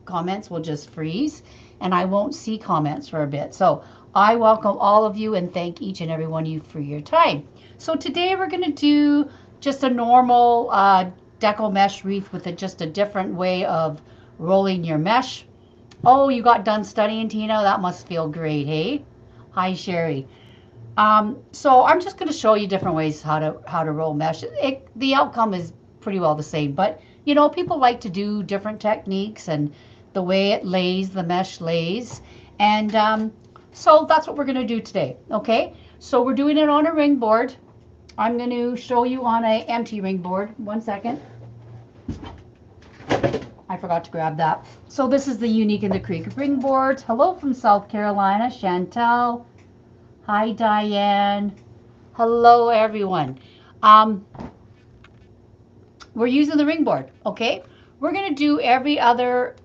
comments will just freeze and I won't see comments for a bit. So I welcome all of you and thank each and every one of you for your time. So today we're going to do just a normal deco mesh wreath with just a different way of rolling your mesh. Oh, you got done studying, Tina? That must feel great, hey? Hi, Sherry. So I'm just going to show you different ways how to roll mesh. The outcome is pretty well the same, but you know, people like to do different techniques and the way it lays, the mesh lays, and so that's what we're going to do today. Okay, so we're doing it on a ring board. I'm going to show you on a empty ring board. 1 second. I forgot to grab that. So this is the Unique in the Creek ring board. Hello from South Carolina, Chantel. Hi, Diane. Hello, everyone. We're using the ring board, okay? We're going to do every other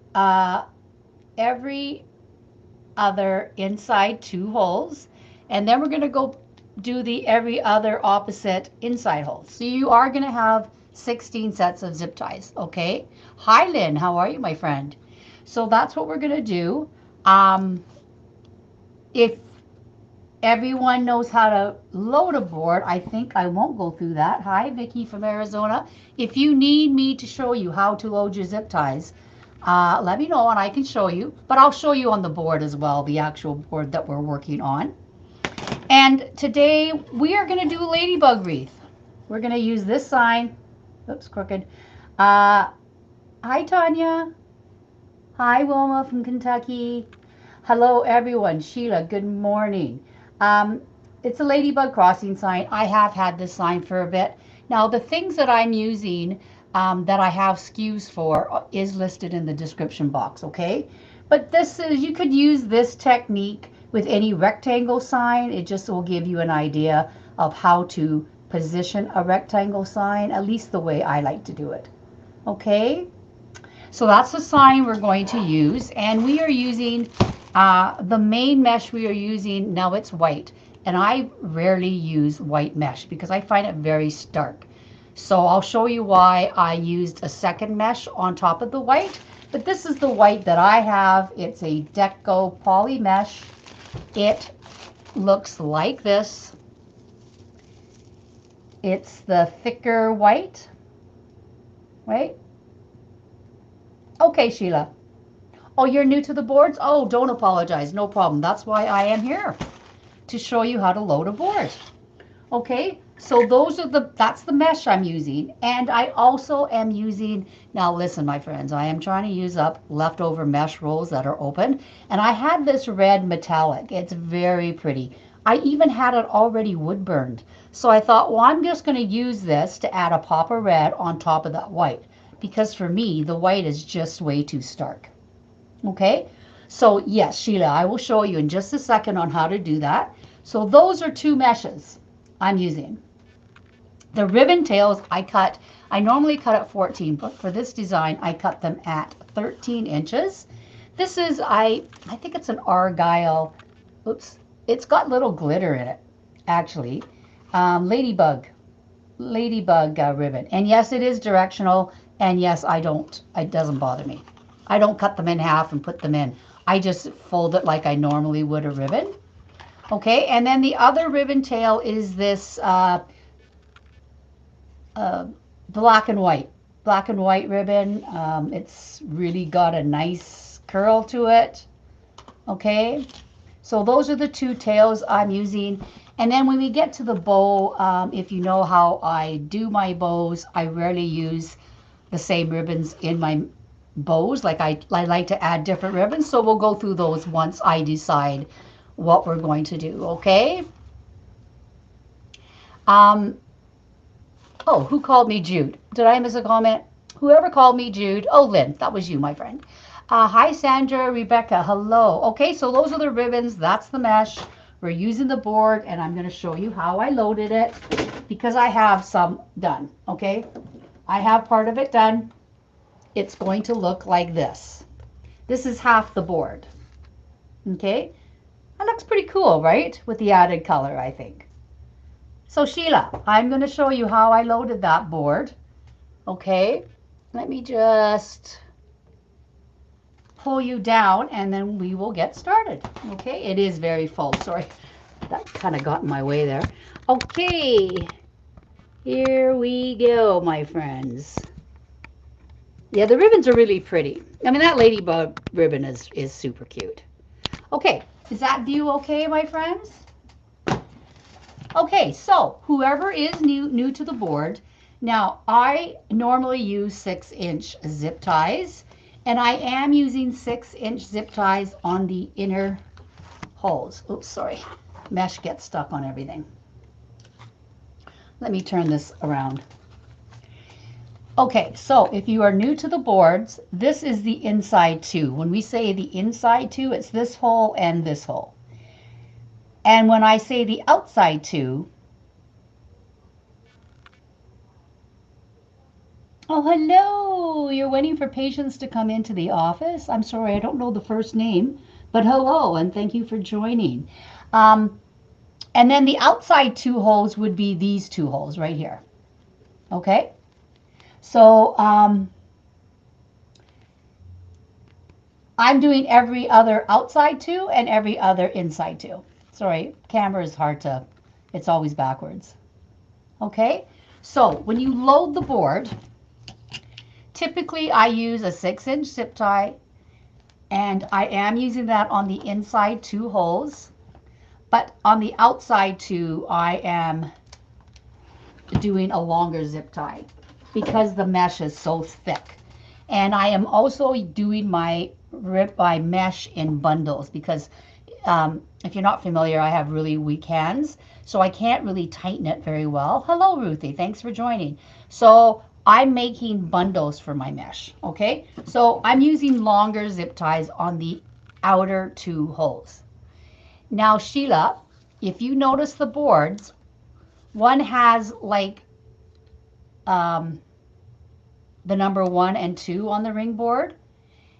inside 2 holes, and then we're going to go do the every other opposite inside holes. So you are going to have 16 sets of zip ties, okay? Hi, Lynn. How are you, my friend? So that's what we're going to do. If everyone knows how to load a board, I think I won't go through that. Hi, Vicki from Arizona. If you need me to show you how to load your zip ties, let me know and I can show you. But I'll show you on the board as well, the actual board that we're working on. And today we are going to do a ladybug wreath. We're going to use this sign. Oops, crooked. Hi, Tanya. Hi, Wilma from Kentucky. Hello, everyone. Sheila, good morning. It's a Ladybug Crossing sign. I have had this sign for a bit. Now, the things that I'm using that I have SKUs for is listed in the description box, okay? But this is, you could use this technique with any rectangle sign. It just will give you an idea of how to position a rectangle sign, at least the way I like to do it, okay? So that's the sign we're going to use, and we are using the main mesh we are using. Now it's white, and I rarely use white mesh because I find it very stark. So I'll show you why I used a second mesh on top of the white, but this is the white that I have. It's a Deco Poly Mesh. It looks like this. It's the thicker white, right? Okay, Sheila. Oh, you're new to the boards? Oh, don't apologize. No problem. That's why I am here, to show you how to load a board. Okay, so that's the mesh I'm using. And I also am using, now listen, my friends, I am trying to use up leftover mesh rolls that are open. And I had this red metallic. It's very pretty. I even had it already wood burned. So I thought, well, I'm just going to use this to add a pop of red on top of that white. Because for me, the white is just way too stark. Okay, so yes, Sheila, I will show you in just a second on how to do that. So those are 2 meshes I'm using. The ribbon tails I normally cut at 14, but for this design, I cut them at 13 inches. This is, I think it's an argyle, oops, it's got little glitter in it, actually. Ladybug ribbon. And yes, it is directional. And yes, it doesn't bother me. I don't cut them in half and put them in. I just fold it like I normally would a ribbon. Okay, and then the other ribbon tail is this black and white ribbon. It's really got a nice curl to it. Okay, so those are the 2 tails I'm using. And then when we get to the bow, if you know how I do my bows, I rarely use the same ribbons in my bows. Like I like to add different ribbons, so we'll go through those once I decide what we're going to do, okay? Oh, who called me Jude? Did I miss a comment? Whoever called me Jude. Oh, Lynn, that was you, my friend. Hi, Sandra, Rebecca, hello. Okay, so those are the ribbons. That's the mesh. We're using the board, and I'm going to show you how I loaded it because I have some done, okay? I have part of it done. It's going to look like this. This is half the board, okay? That looks pretty cool, right? With the added color, I think. So Sheila, I'm going to show you how I loaded that board. Okay, let me just pull you down, and then we will get started. Okay, it is very full. Sorry, that kind of got in my way there. Okay, here we go, my friends. Yeah, the ribbons are really pretty. I mean, that ladybug ribbon is super cute. Okay, is that view okay, my friends? Okay, so whoever is new to the board, now I normally use 6-inch zip ties, and I am using 6-inch zip ties on the inner holes. Oops, sorry, mesh gets stuck on everything. Let me turn this around. Okay, so if you are new to the boards, this is the inside two. When we say the inside two, it's this hole and this hole. And when I say the outside two, oh, hello, you're waiting for patients to come into the office? I'm sorry, I don't know the first name, but hello, and thank you for joining. And then the outside two holes would be these two holes right here. Okay? So I'm doing every other outside two and every other inside two. Sorry, camera is hard to, it's always backwards. Okay, so when you load the board, typically I use a 6-inch zip tie, and I am using that on the inside two holes, but on the outside two I am doing a longer zip tie because the mesh is so thick. And I am also doing my mesh in bundles because if you're not familiar, I have really weak hands, so I can't really tighten it very well. Hello, Ruthie. Thanks for joining. So I'm making bundles for my mesh, okay? So I'm using longer zip ties on the outer two holes. Now, Sheila, if you notice the boards, one has like the number 1 and 2 on the ring board,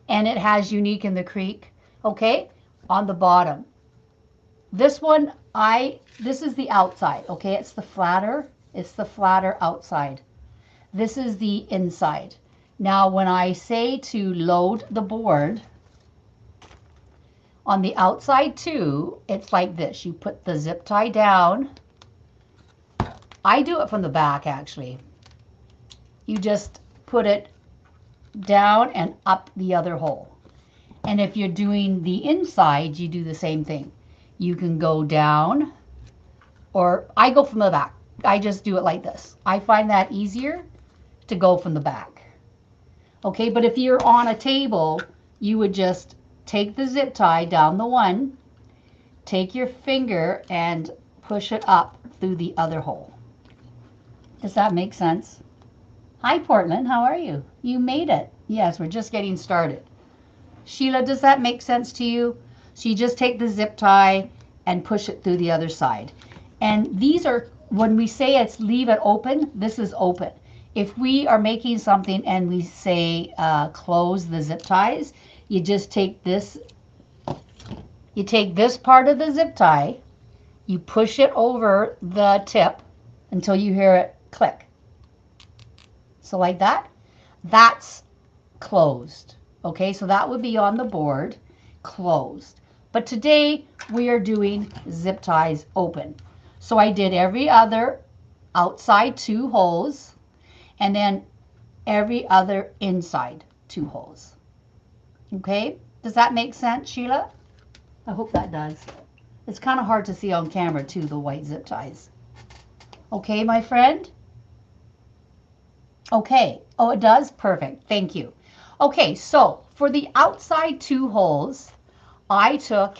and it has Unique in the Creek, okay, on the bottom. This one, this is the outside, okay, it's the flatter outside. This is the inside. Now, when I say to load the board, on the outside too, it's like this. You put the zip tie down. I do it from the back, actually. You just put it down and up the other hole. And if you're doing the inside, you do the same thing. You can go down, or I go from the back. I just do it like this. I find that easier to go from the back. Okay, but if you're on a table, you would just take the zip tie down the one, take your finger and push it up through the other hole. Does that make sense? Hi, Portland. How are you? You made it. Yes, we're just getting started. Sheila, does that make sense to you? So you just take the zip tie and push it through the other side. And these are, when we say it's leave it open, this is open. If we are making something and we say close the zip ties, you just take this, you take this part of the zip tie, you push it over the tip until you hear it click. So like that, that's closed. Okay, so that would be on the board, closed. But today we are doing zip ties open. So I did every other outside two holes and then every other inside two holes. Okay, does that make sense, Sheila? I hope that does. It's kind of hard to see on camera too, the white zip ties. Okay, my friend? Okay, oh, it does? Perfect, thank you. Okay, so for the outside two holes, I took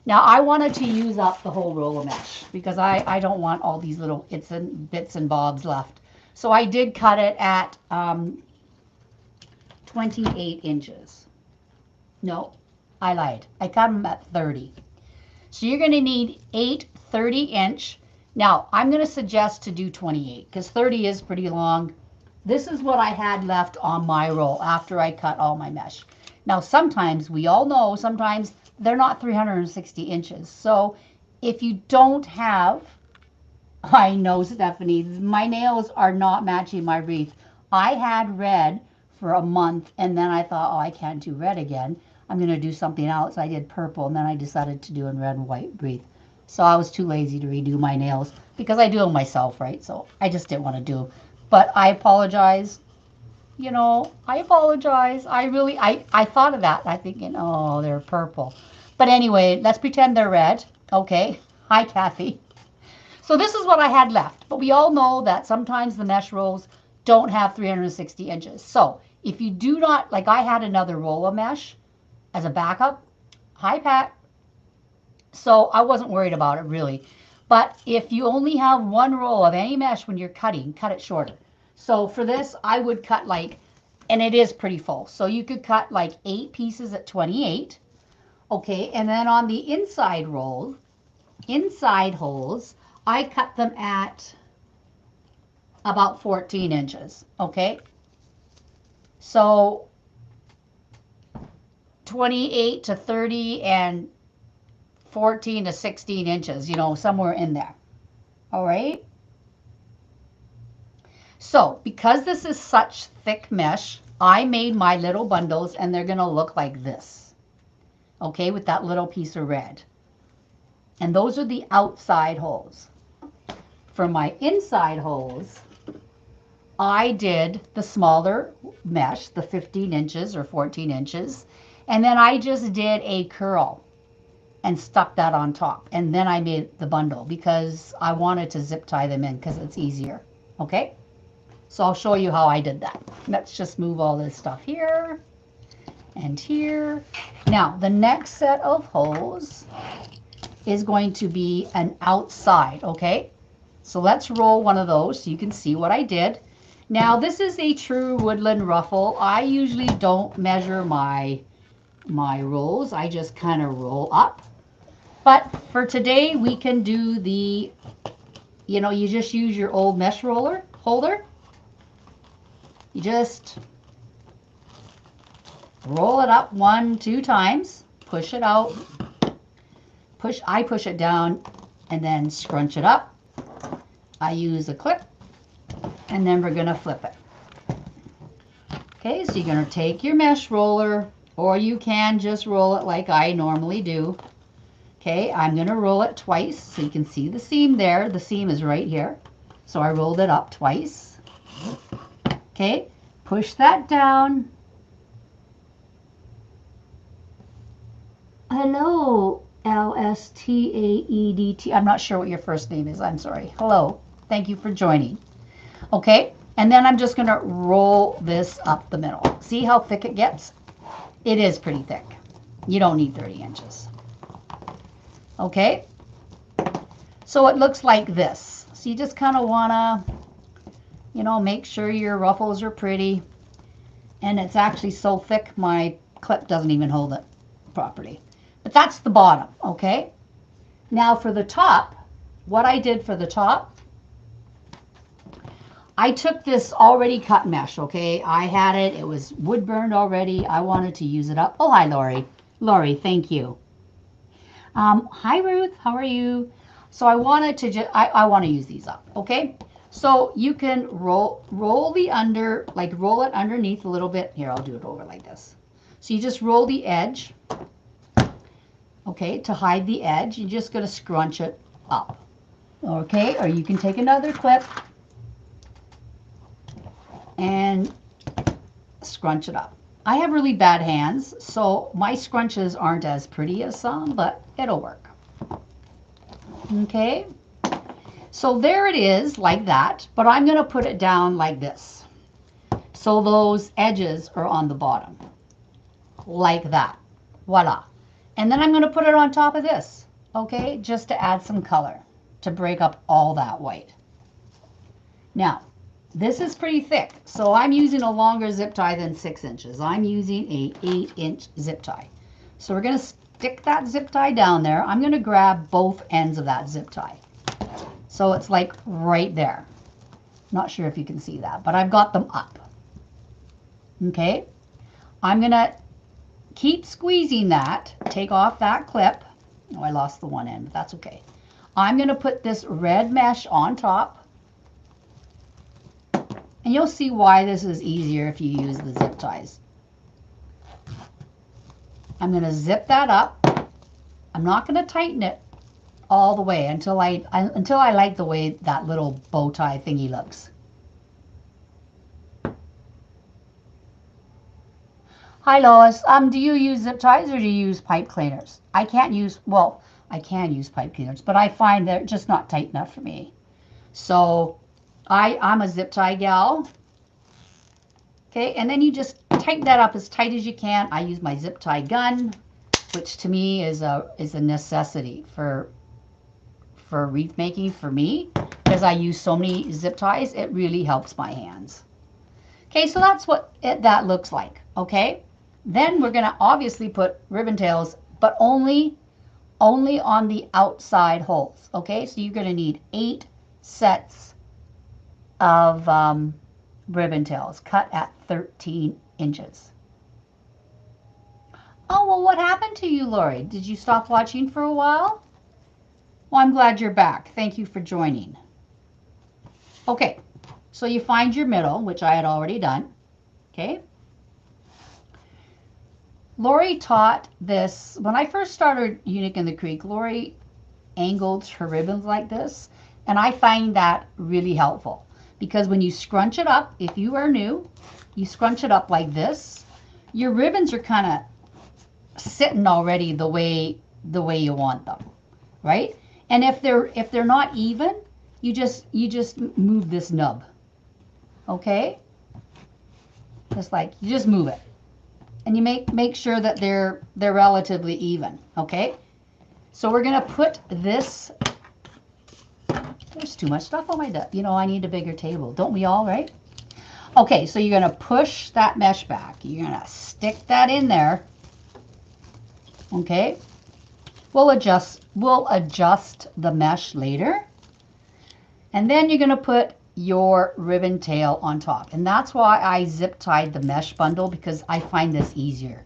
now I wanted to use up the whole roll of mesh because I don't want all these little bits and bobs left. So I did cut it at 28 inches. No, I lied. I cut them at 30. So you're going to need 8 30-inch. Now, I'm going to suggest to do 28 because 30 is pretty long. This is what I had left on my roll after I cut all my mesh. Now, sometimes, we all know, sometimes they're not 360 inches. So if you don't have, I know, Stephanie, my nails are not matching my wreath. I had red for a month, and then I thought, oh, I can't do red again. I'm going to do something else. I did purple, and then I decided to do in red and white wreath. So I was too lazy to redo my nails because I do them myself, right? So I just didn't want to do. But I apologize. You know, I apologize. I thought of that. I'm thinking, oh, they're purple. But anyway, let's pretend they're red. Okay. Hi, Kathy. So this is what I had left. But we all know that sometimes the mesh rolls don't have 360 inches. So if you do not, like I had another roll of mesh as a backup. Hi, Pat. So I wasn't worried about it really. But if you only have one roll of any mesh when you're cutting, cut it shorter. So for this, I would cut like, and it is pretty full. So you could cut like 8 pieces at 28. Okay, and then on the inside roll, inside holes, I cut them at about 14 inches. Okay, so 28 to 30 and 14 to 16 inches, you know, somewhere in there. All right. So because this is such thick mesh, I made my little bundles and they're going to look like this. Okay, with that little piece of red. And those are the outside holes. For my inside holes, I did the smaller mesh, the 15 inches or 14 inches. And then I just did a curl and stuck that on top. And then I made the bundle because I wanted to zip tie them in because it's easier. Okay? So I'll show you how I did that. Let's just move all this stuff here and here. Now, the next set of holes is going to be an outside, okay? So let's roll one of those so you can see what I did. Now, this is a true woodland ruffle. I usually don't measure my rolls. I just kind of roll up. But for today, we can do the, you know, you just use your old mesh roller holder. You just roll it up 1-2 times, push it out, I push it down, and then scrunch it up. I use a clip, and then we're going to flip it. Okay, so you're going to take your mesh roller, or you can just roll it like I normally do. Okay, I'm going to roll it twice so you can see the seam there. The seam is right here. So I rolled it up twice. Okay, push that down. Hello, Lstaedt. I'm not sure what your first name is. I'm sorry. Hello. Thank you for joining. Okay, and then I'm just going to roll this up the middle. See how thick it gets? It is pretty thick. You don't need 30 inches. Okay, so it looks like this. So you just kind of want to, you know, make sure your ruffles are pretty. And it's actually so thick, my clip doesn't even hold it properly. But that's the bottom, okay? Now for the top, what I did for the top, I took this already cut mesh, okay? I had it. It was wood burned already. I wanted to use it up. Oh, hi, Lori. Lori, thank you. Hi, Ruth. How are you? So I wanted to just, I want to use these up, okay? So you can roll the under, like roll it underneath a little bit. Here, I'll do it over like this. So you just roll the edge, okay, to hide the edge. You're just going to scrunch it up, okay? Or you can take another clip and scrunch it up. I have really bad hands, so my scrunches aren't as pretty as some, but it'll work. Okay, so there it is like that, but I'm going to put it down like this. So those edges are on the bottom, like that. Voila. And then I'm going to put it on top of this, okay, just to add some color, to break up all that white. Now, this is pretty thick, so I'm using a longer zip tie than 6 inches. I'm using a 8-inch zip tie. So we're going to stick that zip tie down there. I'm going to grab both ends of that zip tie. So it's like right there. Not sure if you can see that, but I've got them up. Okay. I'm going to keep squeezing that. Take off that clip. Oh, I lost the one end, but that's okay. I'm going to put this red mesh on top. And you'll see why this is easier if you use the zip ties. I'm going to zip that up. I'm not going to tighten it all the way until I like the way that little bow tie thingy looks. Hi Lois, do you use zip ties or do you use pipe cleaners? I can use pipe cleaners, but I find they're just not tight enough for me. So I'm a zip tie gal. Okay, and then you just tighten that up as tight as you can. I use my zip tie gun, which to me is a necessity for wreath making for me, because I use so many zip ties. It really helps my hands. Okay, so that's what that looks like. Okay, then we're gonna obviously put ribbon tails, but only on the outside holes. Okay, so you're gonna need 8 sets of ribbon tails cut at 13 inches. Oh, well, what happened to you, Lori? Did you stop watching for a while? Well, I'm glad you're back. Thank you for joining. Okay, so you find your middle, which I had already done. Okay. Lori taught this, when I first started Eunuch in the Creek, Lori angled her ribbons like this, and I find that really helpful. Because when you scrunch it up, if you are new, you scrunch it up like this, your ribbons are kind of sitting already the way you want them, right? And if they're not even, you just move this nub, okay? Just like you just move it, and you make sure that they're relatively even, okay? So we're gonna put this. There's too much stuff on my desk. You know, I need a bigger table. Don't we all, right? Okay, so you're going to push that mesh back. You're going to stick that in there. Okay? We'll adjust the mesh later. And then you're going to put your ribbon tail on top. And that's why I zip tied the mesh bundle, because I find this easier.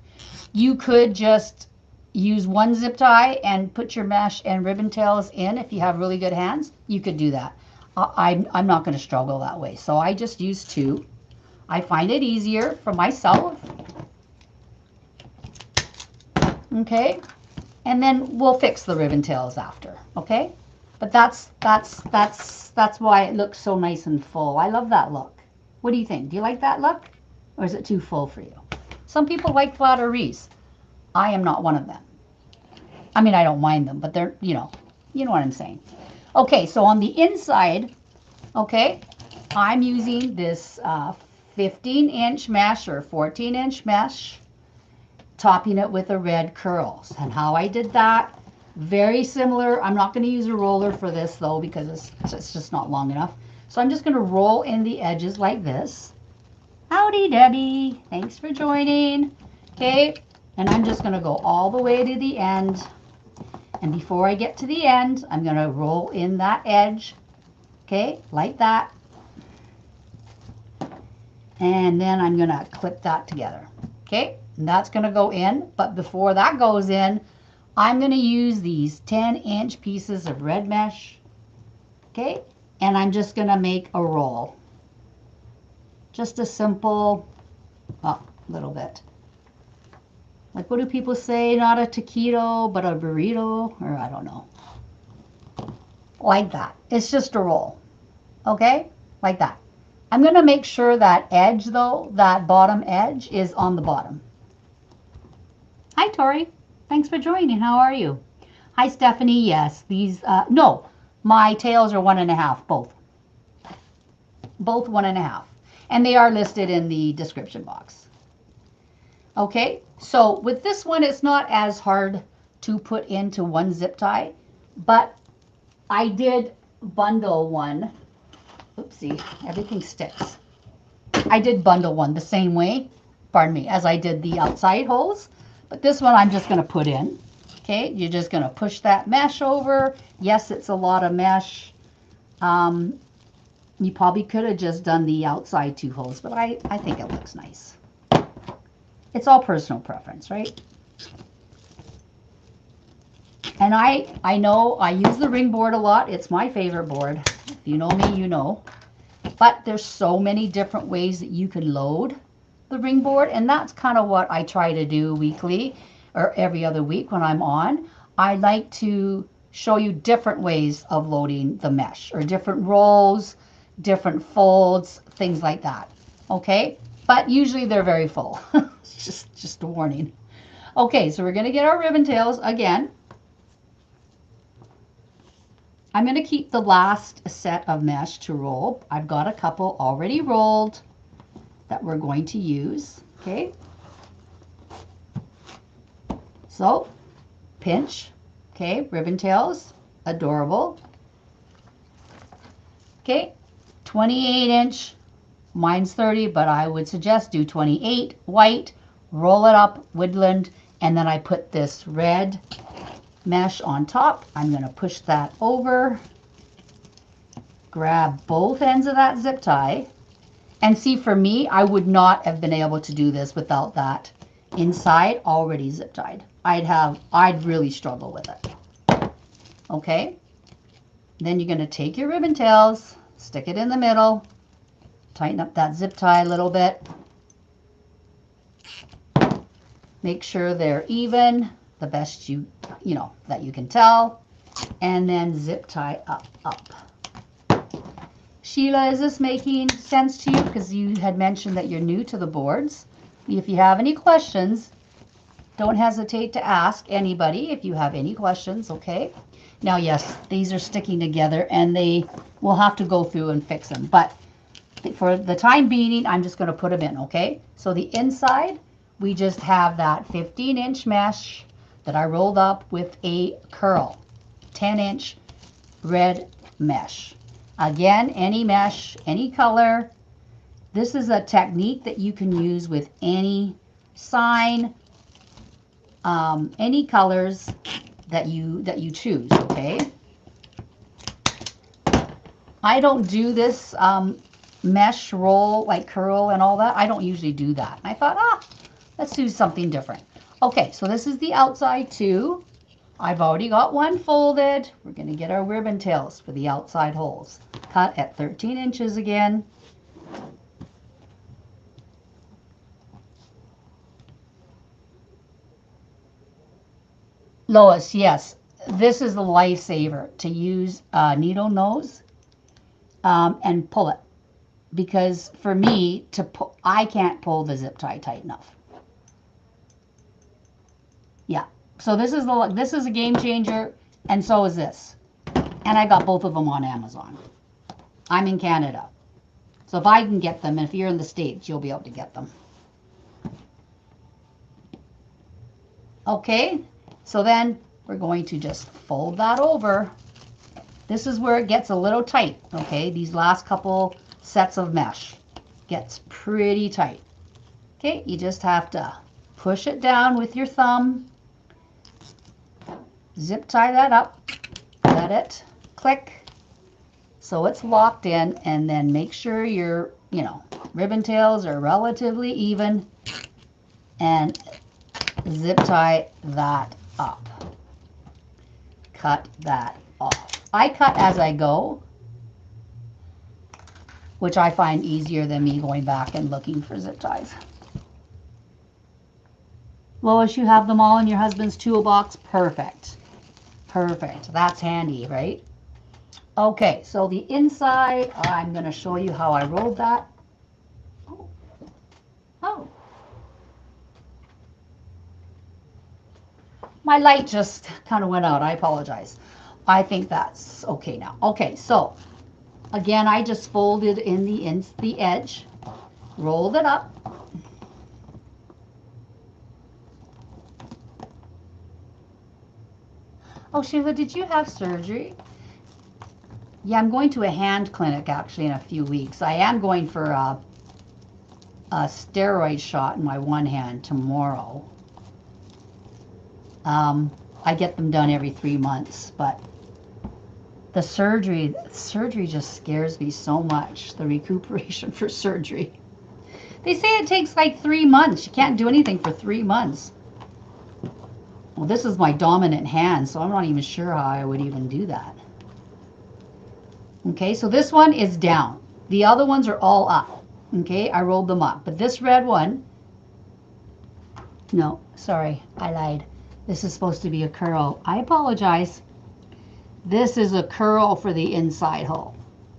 You could just use one zip tie and put your mesh and ribbon tails in. If you have really good hands, you could do that. I'm not going to struggle that way, so I just use 2. I find it easier for myself. Okay, and then we'll fix the ribbon tails after. Okay, but that's why it looks so nice and full. I love that look. What do you think? Do you like that look, or is it too full for you? Some people like flatter wreaths. I am not one of them. I mean, I don't mind them, but they're, you know what I'm saying. Okay, so on the inside, okay, I'm using this 15-inch mesh or 14-inch mesh, topping it with a red curls. And how I did that, very similar. I'm not going to use a roller for this, though, because it's just not long enough. So I'm just going to roll in the edges like this. Howdy, Debbie. Thanks for joining. Okay. And I'm just going to go all the way to the end. And before I get to the end, I'm going to roll in that edge, okay, like that. And then I'm going to clip that together, okay? And that's going to go in. But before that goes in, I'm going to use these 10-inch pieces of red mesh, okay? And I'm just going to make a roll. Just a simple, little bit. Like, what do people say? Not a taquito, but a burrito, or I don't know. Like that. It's just a roll. Okay? Like that. I'm going to make sure that edge, though, that bottom edge is on the bottom. Hi, Tori. Thanks for joining. How are you? Hi, Stephanie. Yes, these, no, my tails are 1.5, both. Both 1.5. And they are listed in the description box. Okay, so with this one, it's not as hard to put into one zip tie, but I did bundle one. Oopsie, everything sticks. I did bundle one the same way, pardon me, as I did the outside holes, but this one I'm just going to put in. Okay, you're just going to push that mesh over. Yes, it's a lot of mesh. You probably could have just done the outside 2 holes, but I think it looks nice. It's all personal preference, right? And I know I use the ring board a lot. It's my favorite board. If you know me, you know. But there's so many different ways that you can load the ring board, and that's kind of what I try to do weekly or every other week when I'm on. I like to show you different ways of loading the mesh, or different rolls, different folds, things like that. Okay, but usually they're very full. just a warning. Okay, so we're going to get our ribbon tails again. I'm going to keep the last set of mesh to roll. I've got a couple already rolled that we're going to use. Okay, so pinch. Okay, ribbon tails, adorable. Okay, 28-inch, mine's 30, but I would suggest do 28 white, roll it up, woodland, and then I put this red mesh on top. I'm going to push that over, grab both ends of that zip tie, and see, for me, I would not have been able to do this without that inside already zip tied. I'd really struggle with it. Okay, then you're going to take your ribbon tails, stick it in the middle, tighten up that zip tie a little bit, make sure they're even, the best that you can tell, and then zip tie up. Sheila, is this making sense to you? Because you had mentioned that you're new to the boards. If you have any questions, don't hesitate to ask anybody if you have any questions, okay? Now, yes, these are sticking together, and they will have to go through and fix them. But for the time being, I'm just going to put them in, okay? So the inside, we just have that 15-inch mesh that I rolled up with a curl, 10-inch red mesh. Again, any mesh, any color. This is a technique that you can use with any sign, any colors that you choose, okay? I don't do this mesh roll, like curl and all that. I don't usually do that. I thought, let's do something different. Okay, so this is the outside too. I've already got one folded. We're going to get our ribbon tails for the outside holes. Cut at 13 inches again. Lois, yes, this is the lifesaver, to use needle nose and pull it. Because for me, I can't pull the zip tie tight enough. Yeah, so this is a game changer, and so is this. And I got both of them on Amazon. I'm in Canada. So if I can get them, and if you're in the States, you'll be able to get them. Okay, so then we're going to just fold that over. This is where it gets a little tight, okay? These last couple sets of mesh gets pretty tight. Okay, you just have to push it down with your thumb, zip tie that up, let it click so it's locked in, and then make sure your ribbon tails are relatively even, and zip tie that up. Cut that off. I cut as I go, which I find easier than me going back and looking for zip ties. Lois, you have them all in your husband's toolbox? Perfect. Perfect. That's handy, right? Okay, so the inside, I'm going to show you how I rolled that. Oh. My light just kind of went out. I apologize. I think that's okay now. Okay, so again, I just folded in the edge, rolled it up. Oh, Sheila, did you have surgery? Yeah, I'm going to a hand clinic actually in a few weeks. I am going for a steroid shot in my one hand tomorrow. I get them done every 3 months, but the surgery just scares me so much, the recuperation for surgery. They say it takes like 3 months. You can't do anything for 3 months. Well, this is my dominant hand, so I'm not even sure how I would even do that. Okay, so this one is down. The other ones are all up. Okay, I rolled them up. But this red one, no, sorry, I lied. This is supposed to be a curl. I apologize. This is a curl for the inside hole.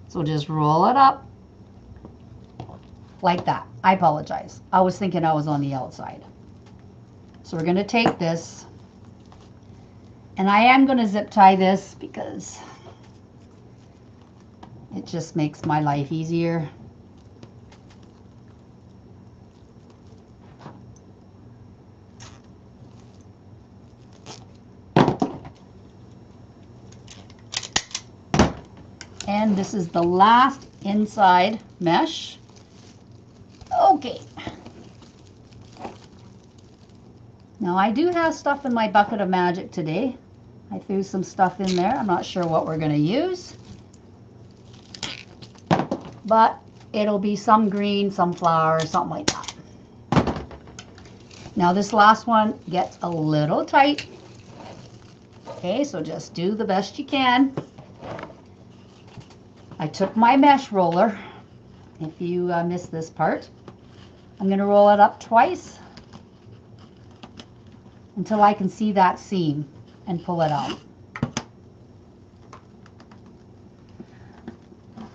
So just roll it up like that. I apologize. I was thinking I was on the outside. So we're going to take this, and I am going to zip tie this because it just makes my life easier. And this is the last inside mesh. Okay. Now I do have stuff in my bucket of magic today. I threw some stuff in there. I'm not sure what we're going to use, but it'll be some green, some flower, something like that. Now this last one gets a little tight. Okay, so just do the best you can. I took my mesh roller. If you missed this part, I'm going to roll it up twice until I can see that seam and pull it out.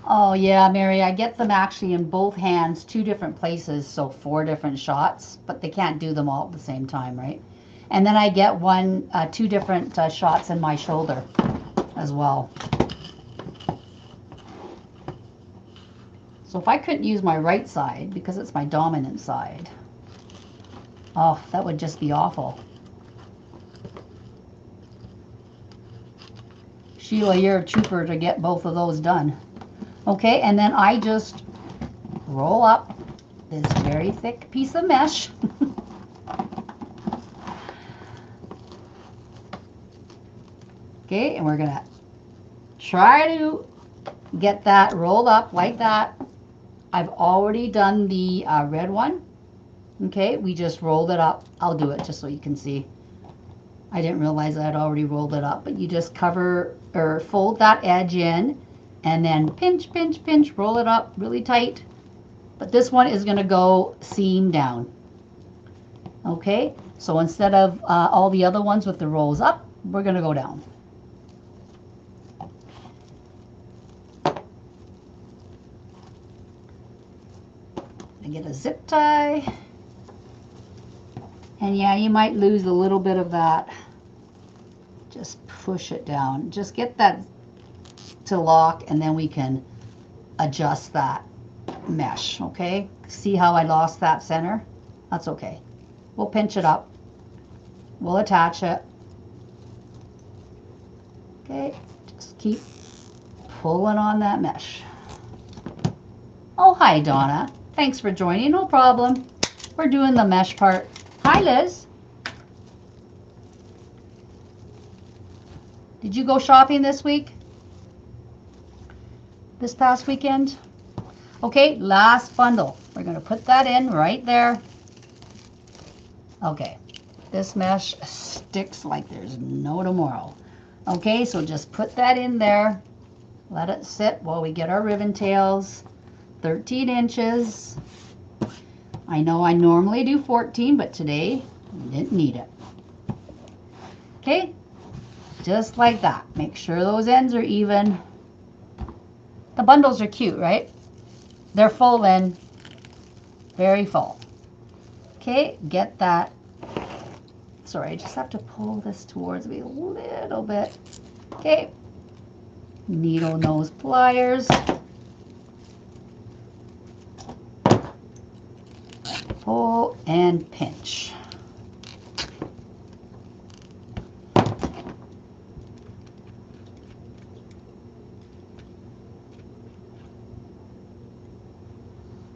Oh yeah, Mary, I get them actually in both hands, 2 different places, so 4 different shots, but they can't do them all at the same time, right? And then I get 2 different shots in my shoulder as well. So if I couldn't use my right side because it's my dominant side, oh, that would just be awful. Sheila, you're a trooper to get both of those done. Okay, and then I just roll up this very thick piece of mesh. Okay, and we're gonna try to get that rolled up like that. I've already done the red one. Okay, we just rolled it up. I'll do it just so you can see. I didn't realize I had already rolled it up, but you just cover or fold that edge in and then pinch, pinch, pinch, roll it up really tight. But this one is going to go seam down. Okay, so instead of all the other ones with the rolls up, we're going to go down. Get a zip tie, and yeah, you might lose a little bit of that. Just push it down, just get that to lock, and then we can adjust that mesh. Okay, see how I lost that center? That's okay. We'll pinch it up, we'll attach it. Okay, just keep pulling on that mesh. Oh, hi Donna. Thanks for joining, no problem. We're doing the mesh part. Hi, Liz. Did you go shopping this week? This past weekend? Okay, last bundle. We're going to put that in right there. Okay, this mesh sticks like there's no tomorrow. Okay, so just put that in there. Let it sit while we get our ribbon tails. 13 inches. I know I normally do 14, but today we didn't need it. Okay, just like that. Make sure those ends are even. The bundles are cute, right? They're full in, very full. Okay, get that. Sorry, I just have to pull this towards me a little bit. Okay, needle nose pliers. Pull and pinch.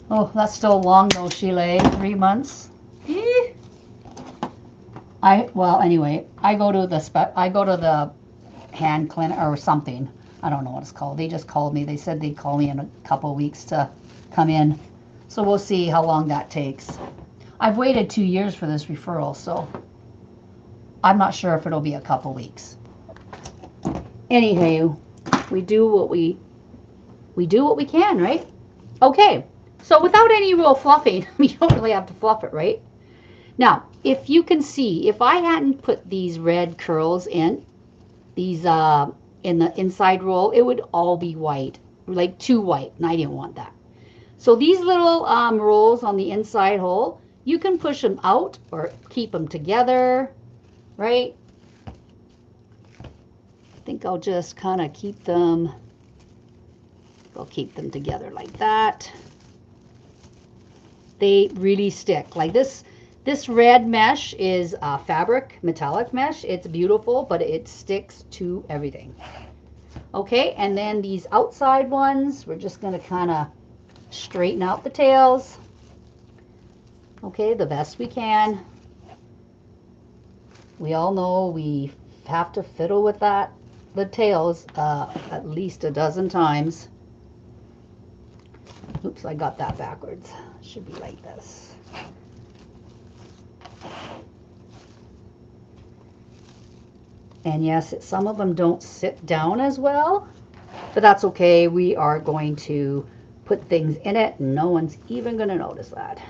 Oh, that's still long though, Sheila. 3 months. Well, anyway, I go to the hand clinic or something. I don't know what it's called. They just called me. They said they'd call me in a couple of weeks to come in. So we'll see how long that takes. I've waited 2 years for this referral, so I'm not sure if it'll be a couple weeks. Anywho, we do what we can, right? Okay, so without any real fluffing, you don't really have to fluff it, right? Now, if you can see, if I hadn't put these red curls in, these in the inside roll, it would all be white, like too white, and I didn't want that. So these little rolls on the inside hole, you can push them out or keep them together, right? I think I'll just kind of keep them, I'll keep them together like that. They really stick. Like this red mesh is fabric, metallic mesh. It's beautiful, but it sticks to everything. Okay, and then these outside ones, we're just going to kind of straighten out the tails. Okay, the best we can. We all know we have to fiddle with that, the tails, at least a dozen times. Oops, I got that backwards. Should be like this. And yes, some of them don't sit down as well, but that's okay. We are going to put things in it, and no one's even going to notice that.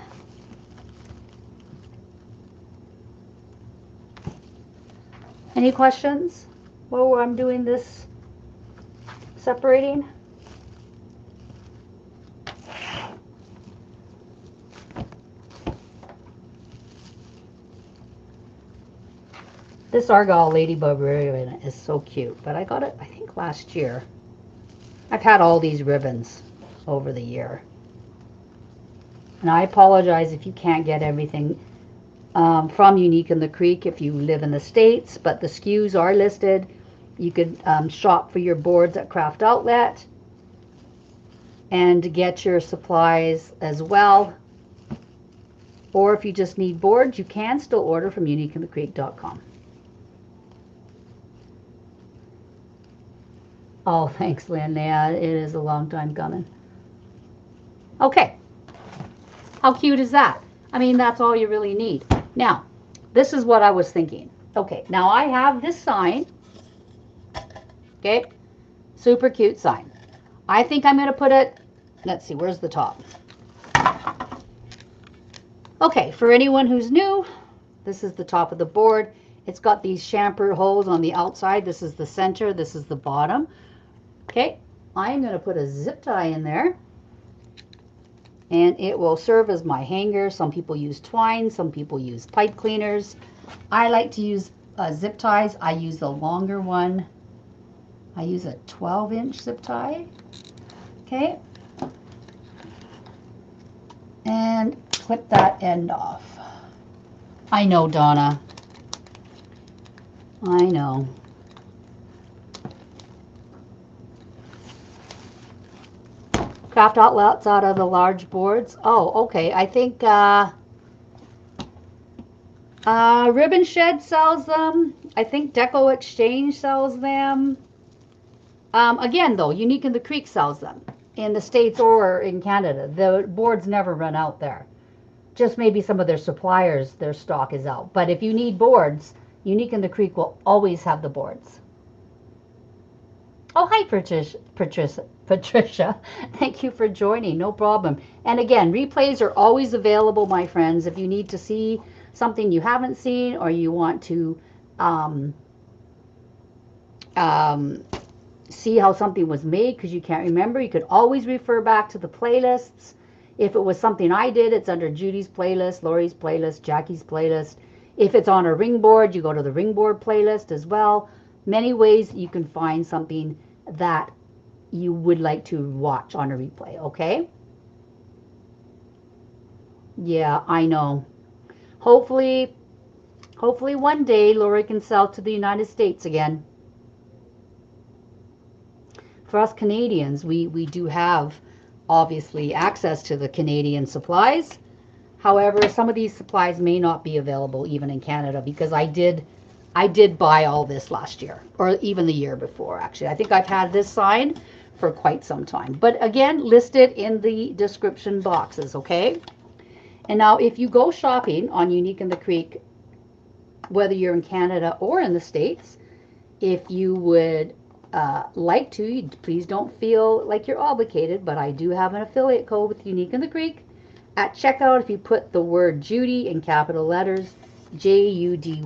Any questions while I'm doing this separating? This argyle ladybug ribbon is so cute, but I got it, I think, last year. I've had all these ribbons over the year. And I apologize if you can't get everything from Unique in the Creek if you live in the States, but the SKUs are listed. You could shop for your boards at Craft Outlet and get your supplies as well. Or if you just need boards, you can still order from uniqueinthecreek.com. Oh, thanks, Lynn. Yeah, it is a long time coming. Okay. How cute is that? I mean, that's all you really need. Now, this is what I was thinking. Okay, now I have this sign. Okay, super cute sign. I think I'm going to put it, let's see, where's the top? Okay, for anyone who's new, this is the top of the board. It's got these chamfer holes on the outside. This is the center. This is the bottom. Okay, I'm going to put a zip tie in there, and it will serve as my hanger. Some people use twine, some people use pipe cleaners. I like to use zip ties. I use the longer one. I use a 12-inch zip tie. Okay, and clip that end off. I know, Donna. I know. Craft Outlets out of the large boards. Oh, okay. I think Ribbon Shed sells them. I think Deco Exchange sells them. Again, though, Unique in the Creek sells them in the States or in Canada. The boards never run out there. Just maybe some of their suppliers, their stock is out. But if you need boards, Unique in the Creek will always have the boards. Oh, hi, Patricia. Thank you for joining. No problem. And again, replays are always available, my friends. If you need to see something you haven't seen or you want to see how something was made because you can't remember, you could always refer back to the playlists. If it was something I did, it's under Judy's playlist, Lori's playlist, Jackie's playlist. If it's on a ring board, you go to the ring board playlist as well. Many ways you can find something that you would like to watch on a replay, okay? Yeah, I know. Hopefully one day Lori can sell to the United States again. For us Canadians, we do have obviously access to the Canadian supplies. However, some of these supplies may not be available even in Canada because I did buy all this last year or even the year before, actually. I think I've had this sign for quite some time. But again, listed in the description boxes, okay? And now if you go shopping on Unique in the Creek, whether you're in Canada or in the States, if you would like to, please don't feel like you're obligated, but I do have an affiliate code with Unique in the Creek. At checkout, if you put the word Judy in capital letters, Judy,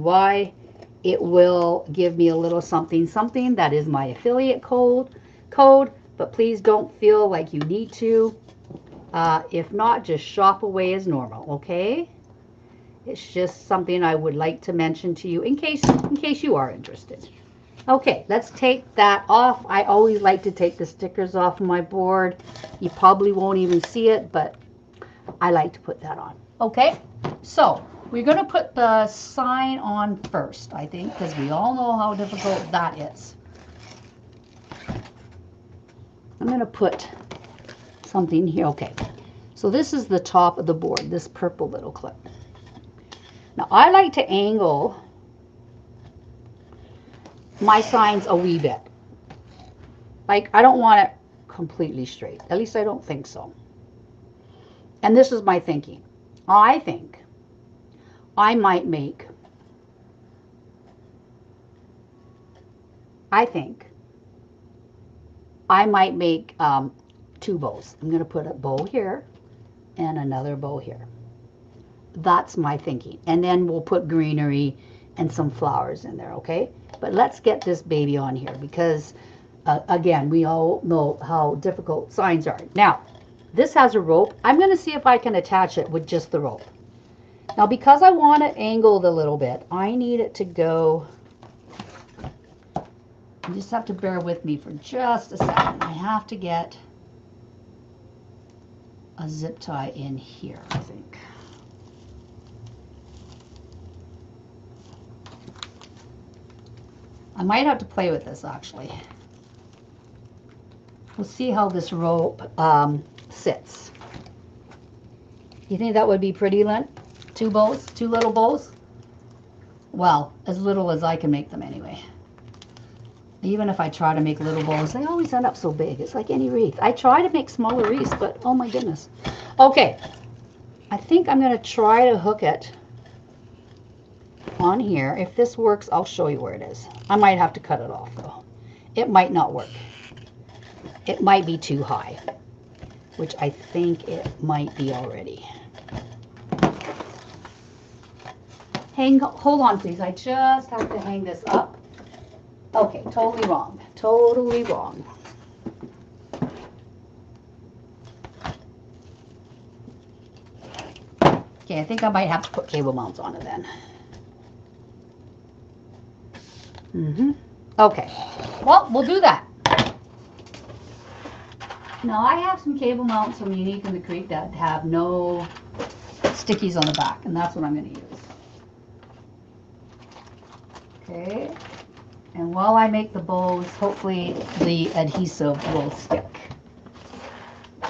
it will give me a little something something. That is my affiliate code. But please don't feel like you need to. If not, just shop away as normal, okay? It's just something I would like to mention to you in case you are interested. Okay, let's take that off. I always like to take the stickers off my board. You probably won't even see it, but I like to put that on. Okay, so we're going to put the sign on first, I think, because we all know how difficult that is. I'm going to put something here. Okay, so this is the top of the board, this purple little clip. Now, I like to angle my signs a wee bit. Like, I don't want it completely straight. At least I don't think so. And this is my thinking. I think I might make, two bows. I'm going to put a bow here and another bow here. That's my thinking. And then we'll put greenery and some flowers in there, okay? But let's get this baby on here because, again, we all know how difficult signs are. Now, this has a rope. I'm going to see if I can attach it with just the rope. Now, because I want it angled a little bit, I need it to go. You just have to bear with me for just a second. I have to get a zip tie in here, I think. I might have to play with this, actually. We'll see how this rope sits. You think that would be pretty, Lynn? Two bows? Two little bows? Well, as little as I can make them anyway. Even if I try to make little bows, they always end up so big. It's like any wreath. I try to make smaller wreaths, but oh my goodness. Okay, I think I'm going to try to hook it on here. If this works, I'll show you where it is. I might have to cut it off, though. It might not work. It might be too high, which I think it might be already. Hold on, please. I just have to hang this up. Okay, totally wrong. Totally wrong. Okay, I think I might have to put cable mounts on it then. Okay, well, we'll do that. Now, I have some cable mounts from Unique in the Creek that have no stickies on the back, and that's what I'm going to use. Okay, and while I make the bows, hopefully the adhesive will stick.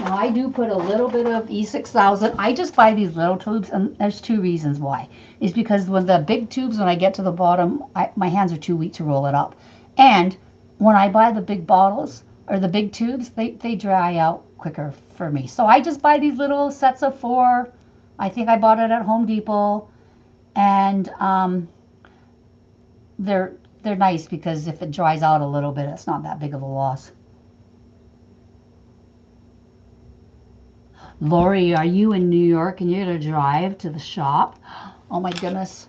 Now, I do put a little bit of E6000. I just buy these little tubes, and there's two reasons why. It's because when the big tubes, when I get to the bottom, my hands are too weak to roll it up. And when I buy the big bottles, or the big tubes, they dry out quicker for me. So I just buy these little sets of 4. I think I bought it at Home Depot. And they're nice because if it dries out a little bit, it's not that big of a loss. Lori, are you in New York and you're going to drive to the shop? Oh my goodness.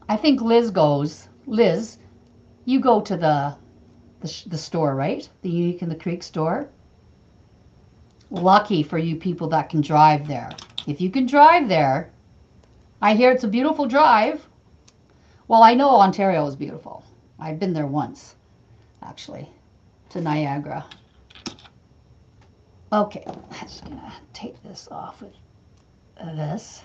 I think Liz goes. Liz, you go to the store, right? The Unique in the Creek store. Lucky for you people that can drive there. If you can drive there, I hear it's a beautiful drive. Well, I know Ontario is beautiful. I've been there once, actually, to Niagara. Okay, I'm just going to take this off with this.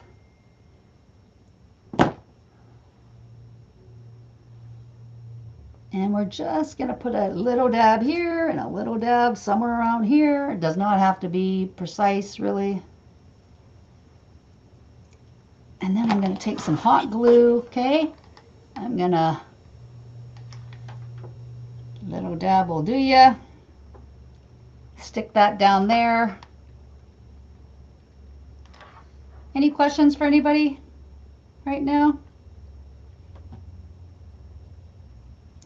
And we're just going to put a little dab here and a little dab somewhere around here. It does not have to be precise, really. And then I'm going to take some hot glue, okay? I'm going to, little dab will do ya. Stick that down there. Any questions for anybody right now?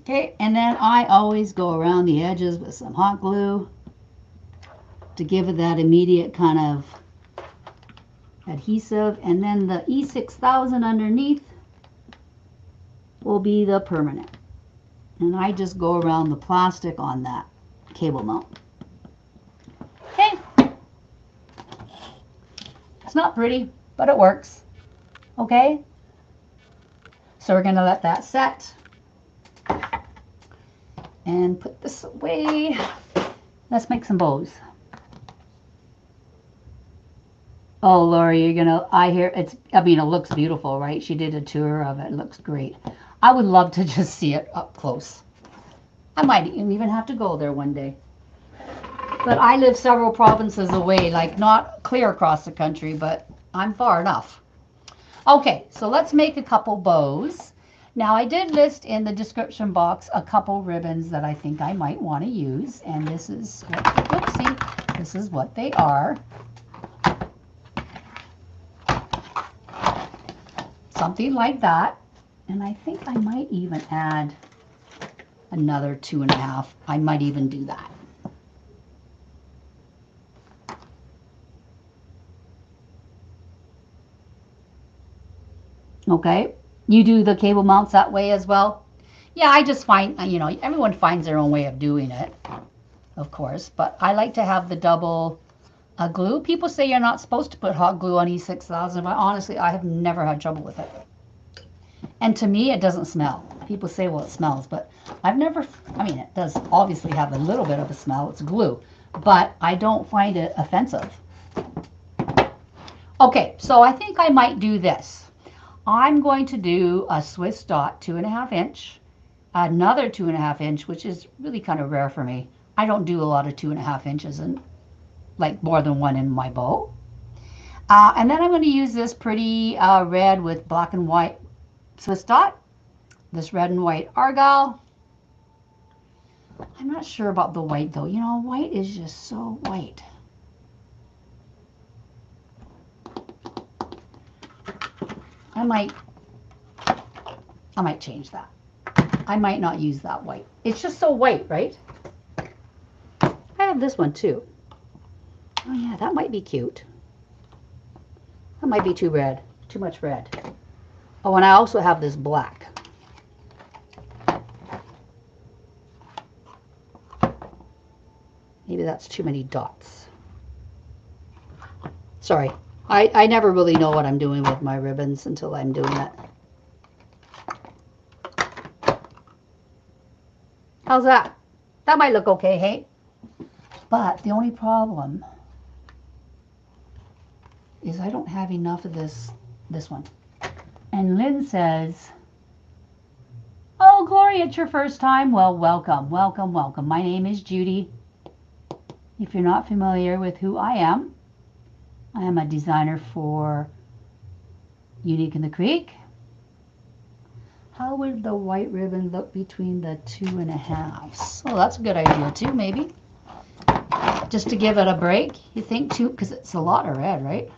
Okay, and then I always go around the edges with some hot glue to give it that immediate kind of adhesive. And then the E6000 underneath will be the permanent. And I just go around the plastic on that cable mount. Okay. It's not pretty, but it works. Okay. So we're going to let that set. And put this away. Let's make some bows. Oh, Lori, you're gonna, I hear it's, I mean, it looks beautiful, right? She did a tour of it. It looks great. I would love to just see it up close. I might even have to go there one day. But I live several provinces away, like not clear across the country, but I'm far enough. Okay, so let's make a couple bows. Now, I did list in the description box a couple ribbons that I think I might want to use, and this is what, oopsie, this is what they are. Something like that, and I think I might even add another 2.5. I might even do that. Okay, you do the cable mounts that way as well? Yeah, I just find, you know, everyone finds their own way of doing it, of course, but I like to have the double glue. People say you're not supposed to put hot glue on E6000, but honestly, I have never had trouble with it. And to me, it doesn't smell. People say, well, it smells, but I've never, I mean, it does obviously have a little bit of a smell. It's glue, but I don't find it offensive. Okay, so I think I might do this. I'm going to do a Swiss dot 2.5 inch, another 2.5 inch, which is really kind of rare for me. I don't do a lot of 2.5 inches and like more than one in my bow. And then I'm going to use this pretty red with black and white Swiss dot, this red and white argyle. I'm not sure about the white though. You know, white is just so white. I might change that. I might not use that white. It's just so white, right? I have this one too. Oh yeah, that might be cute. That might be too red, too much red. Oh, and I also have this black. Maybe that's too many dots. Sorry. I never really know what I'm doing with my ribbons until I'm doing it. How's that? That might look okay, hey? But the only problem is I don't have enough of this one. And Lynn says, oh, Gloria, it's your first time? Well, welcome, welcome, welcome. My name is Judy. If you're not familiar with who I am a designer for Unique in the Creek. How would the white ribbon look between the 2.5s? Oh, that's a good idea too, maybe. Just to give it a break, you think too, because it's a lot of red, right?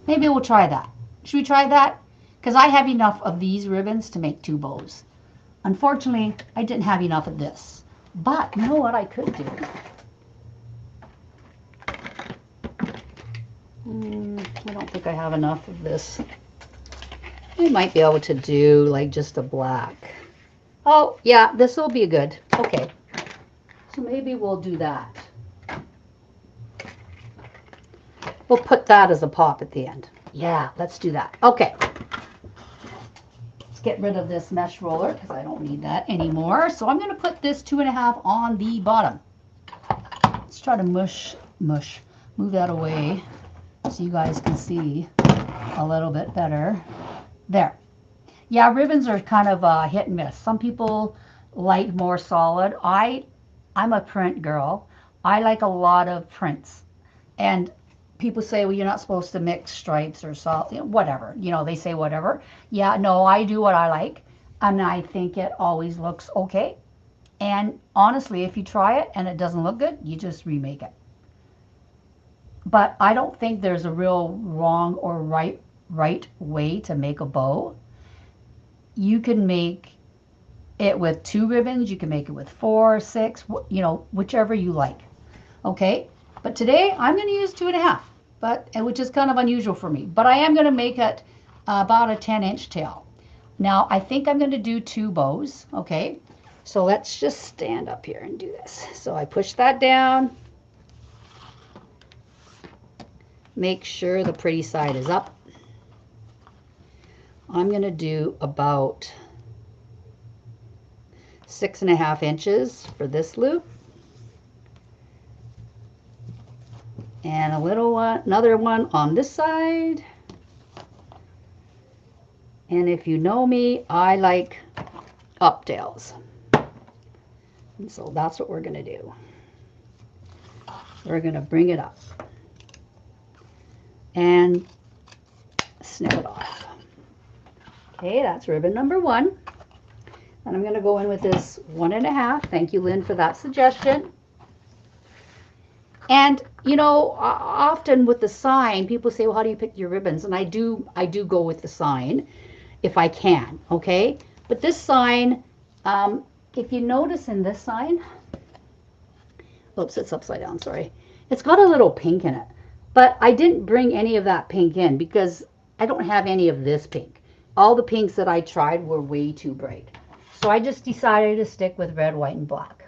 Maybe we'll try that. Should we try that? Because I have enough of these ribbons to make 2 bows. Unfortunately, I didn't have enough of this. But you know what I could do? I don't think I have enough of this. I might be able to do like just a black. Oh, yeah, this will be good. Okay. So maybe we'll do that. We'll put that as a pop at the end. Yeah, let's do that. Okay. Let's get rid of this mesh roller because I don't need that anymore. So I'm going to put this 2.5 on the bottom. Let's try to move that away so you guys can see a little bit better. There. Yeah, ribbons are kind of hit and miss. Some people like more solid. I'm a print girl. I like a lot of prints. And people say, well, you're not supposed to mix stripes or solid, you know, whatever. You know, they say whatever. Yeah, no, I do what I like. And I think it always looks okay. And honestly, if you try it and it doesn't look good, you just remake it. but I don't think there's a real wrong or right way to make a bow. You can make it with 2 ribbons. You can make it with 4, 6, you know, whichever you like. Okay, but today I'm going to use 2.5, which is kind of unusual for me. But I am going to make it about a 10-inch tail. Now I think I'm going to do 2 bows. Okay, so let's just stand up here and do this. So I push that down. Make sure the pretty side is up. I'm going to do about 6.5 inches for this loop. And a little one, another one on this side. And if you know me, I like uptails. And so that's what we're going to do. We're going to bring it up and snip it off. Okay, that's ribbon number 1. And I'm going to go in with this 1.5. Thank you, Lynn, for that suggestion. And you know, often with the sign, people say, well, how do you pick your ribbons? And I do go with the sign if I can, okay? But this sign, if you notice in this sign, oops, it's upside down, sorry. It's got a little pink in it. But I didn't bring any of that pink in because I don't have any of this pink. All the pinks that I tried were way too bright. So I just decided to stick with red, white, and black.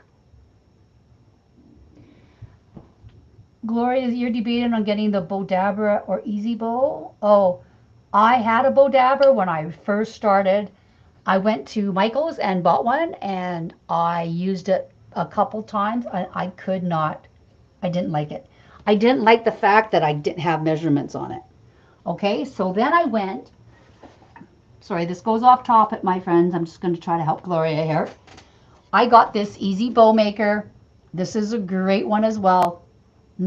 Gloria, you're debating on getting the Bodabra or Easy Bow. Oh, I had a Bodabra when I first started. I went to Michael's and bought one, and I used it a couple times. I could not, I didn't like it. I didn't like the fact that I didn't have measurements on it. Okay, so then I went, sorry, this goes off topic, my friends. I'm just going to try to help Gloria here. I got this Easy Bow Maker. This is a great one as well.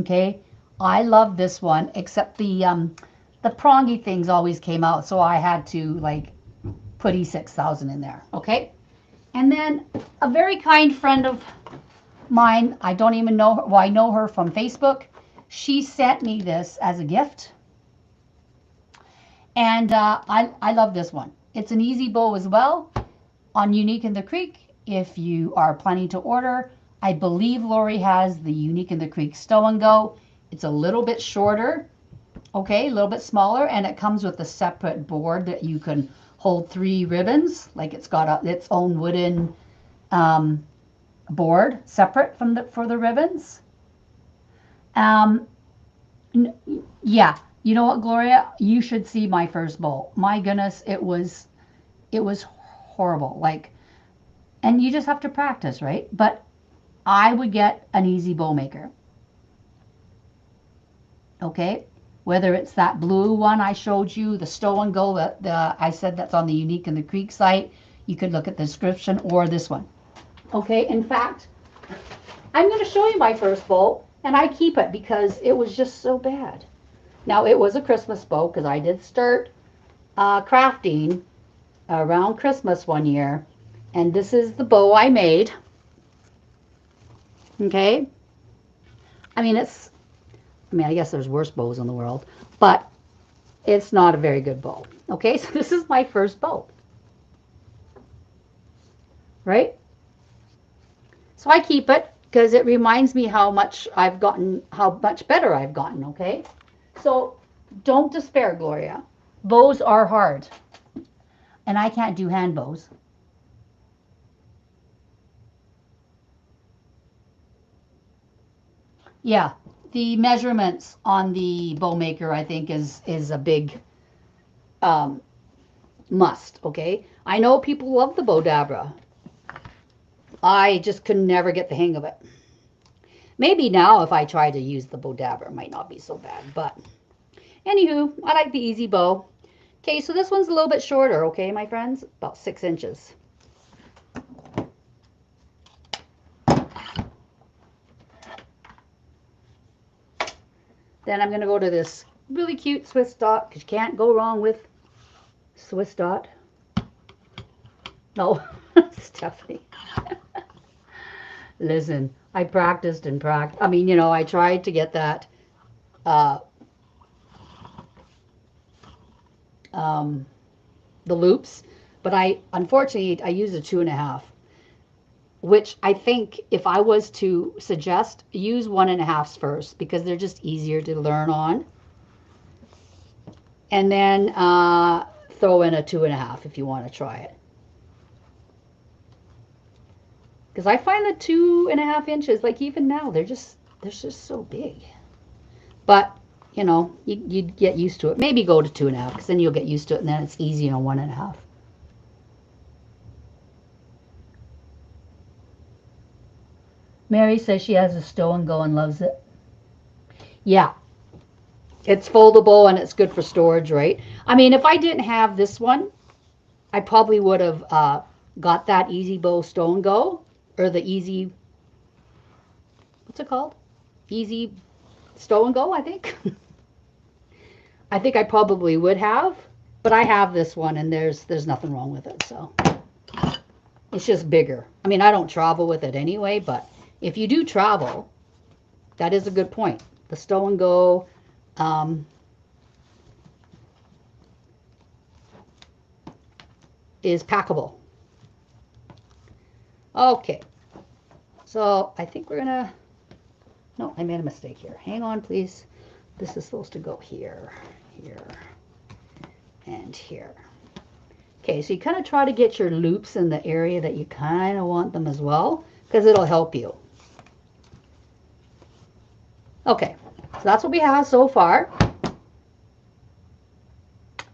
Okay, I love this one, except the prongy things always came out, so I had to like put E6000 in there. Okay, and then a very kind friend of mine, I don't even know her, well, I know her from Facebook. She sent me this as a gift, and I love this one. It's an Easy Bow as well on Unique in the Creek. If you are planning to order, I believe Lori has the Unique in the Creek Stow and Go. It's a little bit shorter, okay, a little bit smaller, and it comes with a separate board that you can hold 3 ribbons. Like it's got its own wooden board separate from for the ribbons. Yeah, you know what, Gloria? You should see my first bowl. My goodness, it was horrible. Like, and you just have to practice, right? But I would get an Easy Bow Maker. Okay, whether it's that blue one I showed you, the Stow and Go that I said that's on the Unique in the Creek site, you could look at the description, or this one. Okay, in fact, I'm going to show you my first bowl, and I keep it because it was just so bad. Now, it was a Christmas bow because I did start crafting around Christmas one year, and this is the bow I made. Okay, I mean, I guess there's worse bows in the world, but it's not a very good bow. Okay, so this is my first bow, right? So I keep it because it reminds me how much I've gotten, how much better I've gotten. Okay, so don't despair, Gloria. Bows are hard, and I can't do hand bows. Yeah, the measurements on the bow maker, I think, is a big must. Okay, I know people love the Bodabra. I just could never get the hang of it. Maybe now if I try to use the Bodabra, it might not be so bad. But anywho, I like the Easy Bow. Okay, so this one's a little bit shorter. Okay, my friends, about 6 inches. Then I'm going to go to this really cute Swiss dot, because you can't go wrong with Swiss dot. No, Stephanie. Listen, I practiced and practiced. I mean, you know, I tried to get that uh, um, the loops, but unfortunately I use a 2.5, which I think if I was to suggest, use 1.5s first because they're just easier to learn on, and then throw in a 2.5 if you want to try it. Because I find the 2.5 inches, like even now, they're just so big. But you know, you get used to it. Maybe go to 2.5 because then you'll get used to it, and then it's easy on 1.5. Mary says she has a stow and go and loves it. Yeah, it's foldable and it's good for storage, right? I mean, if I didn't have this one, I probably would have got that Easy Bow Stow and Go, or the Easy, what's it called? Easy Stow and Go, I think. I think I probably would have, but I have this one and there's nothing wrong with it, so it's just bigger. I mean, I don't travel with it anyway, but if you do travel, that is a good point. The Stow and Go is packable. Okay, so I think we're gonna, no, I made a mistake here. Hang on, please. This is supposed to go here, here, and here. Okay, so you kind of try to get your loops in the area that you kind of want them as well, because it'll help you. Okay, so that's what we have so far.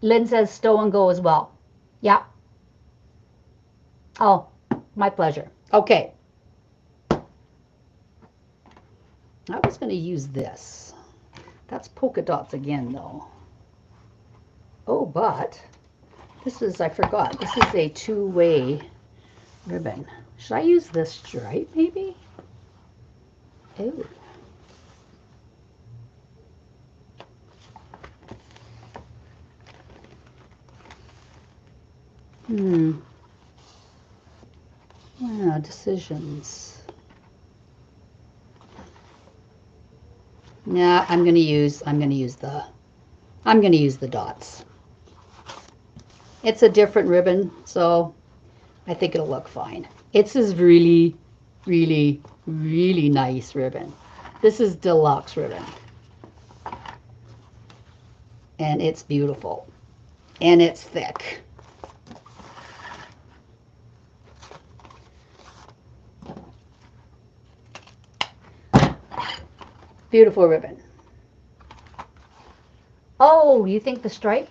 Lynn says Stow and Go as well. Yeah. Oh, my pleasure. Okay. I was going to use this. That's polka dots again, though. Oh, but this is, I forgot, this is a two-way ribbon. Should I use this stripe, maybe? Oh. Yeah, decisions. Yeah, I'm gonna use the dots. It's a different ribbon, so I think it'll look fine. It's this really, really, really nice ribbon. This is deluxe ribbon. And it's beautiful. And it's thick. Beautiful ribbon. Oh, you think the stripe?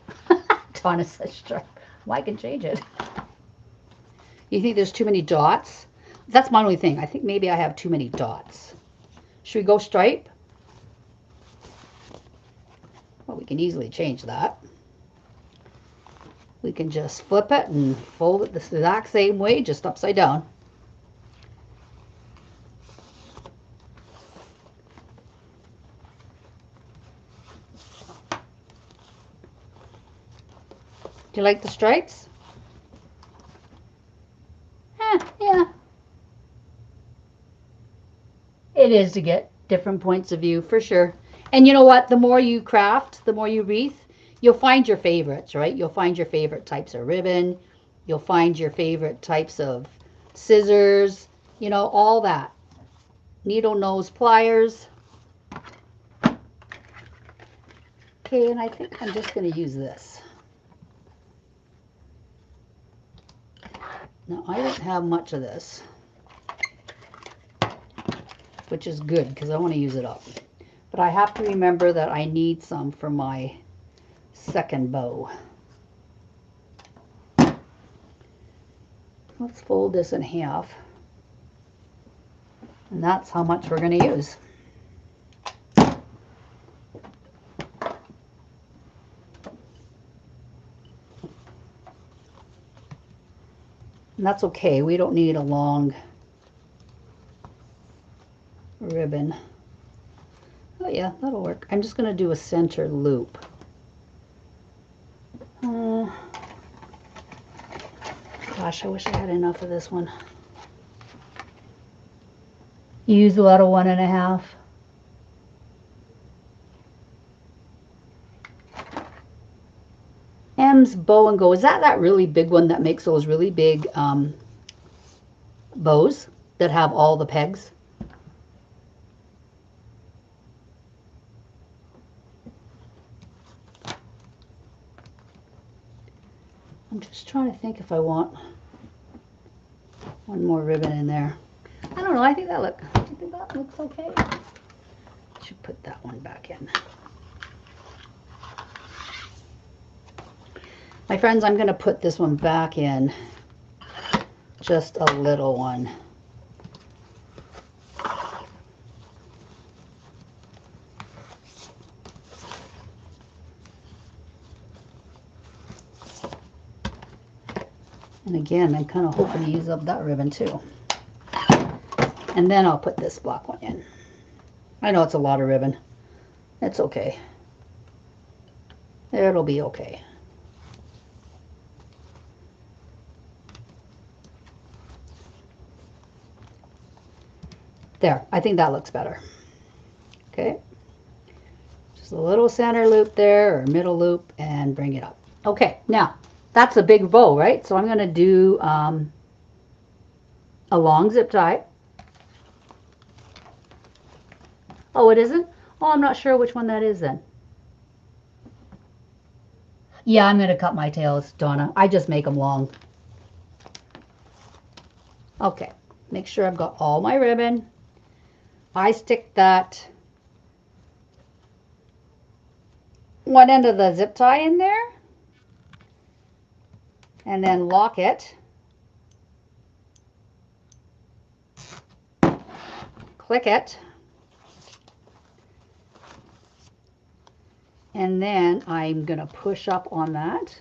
Donna says stripe. Well, I can change it. You think there's too many dots? That's my only thing. I think maybe I have too many dots. Should we go stripe? Well, we can easily change that. We can just flip it and fold it the exact same way, just upside down. Do you like the stripes? Yeah. It is to get different points of view, for sure. And you know what? The more you craft, the more you wreath, you'll find your favorites, right? You'll find your favorite types of ribbon. You'll find your favorite types of scissors, you know, all that. Needle nose pliers. Okay, and I think I'm just going to use this. Now, I don't have much of this, which is good because I want to use it up. But I have to remember that I need some for my second bow. Let's fold this in half. And that's how much we're going to use. And that's okay. We don't need a long ribbon. Oh yeah, that'll work. I'm just going to do a center loop. Gosh, I wish I had enough of this one. You use a lot of 1.5. Adams Bow and Go. Is that really big one that makes those really big bows that have all the pegs? I'm just trying to think if I want one more ribbon in there. I don't know. I think that do you think that looks okay? I should put that one back in. My friends, I'm going to put this one back in. Just a little one. And again, I'm kind of hoping to use up that ribbon too. And then I'll put this black one in. I know it's a lot of ribbon. It's okay. It'll be okay. There, I think that looks better. Okay. Just a little center loop there, or middle loop, and bring it up. Okay, now, that's a big bow, right? So I'm going to do a long zip tie. Oh, it isn't? Oh, I'm not sure which one that is then. Yeah, I'm going to cut my tails, Donna. I just make them long. Okay, make sure I've got all my ribbon. I stick that one end of the zip tie in there and then lock it. Click it. And then I'm going to push up on that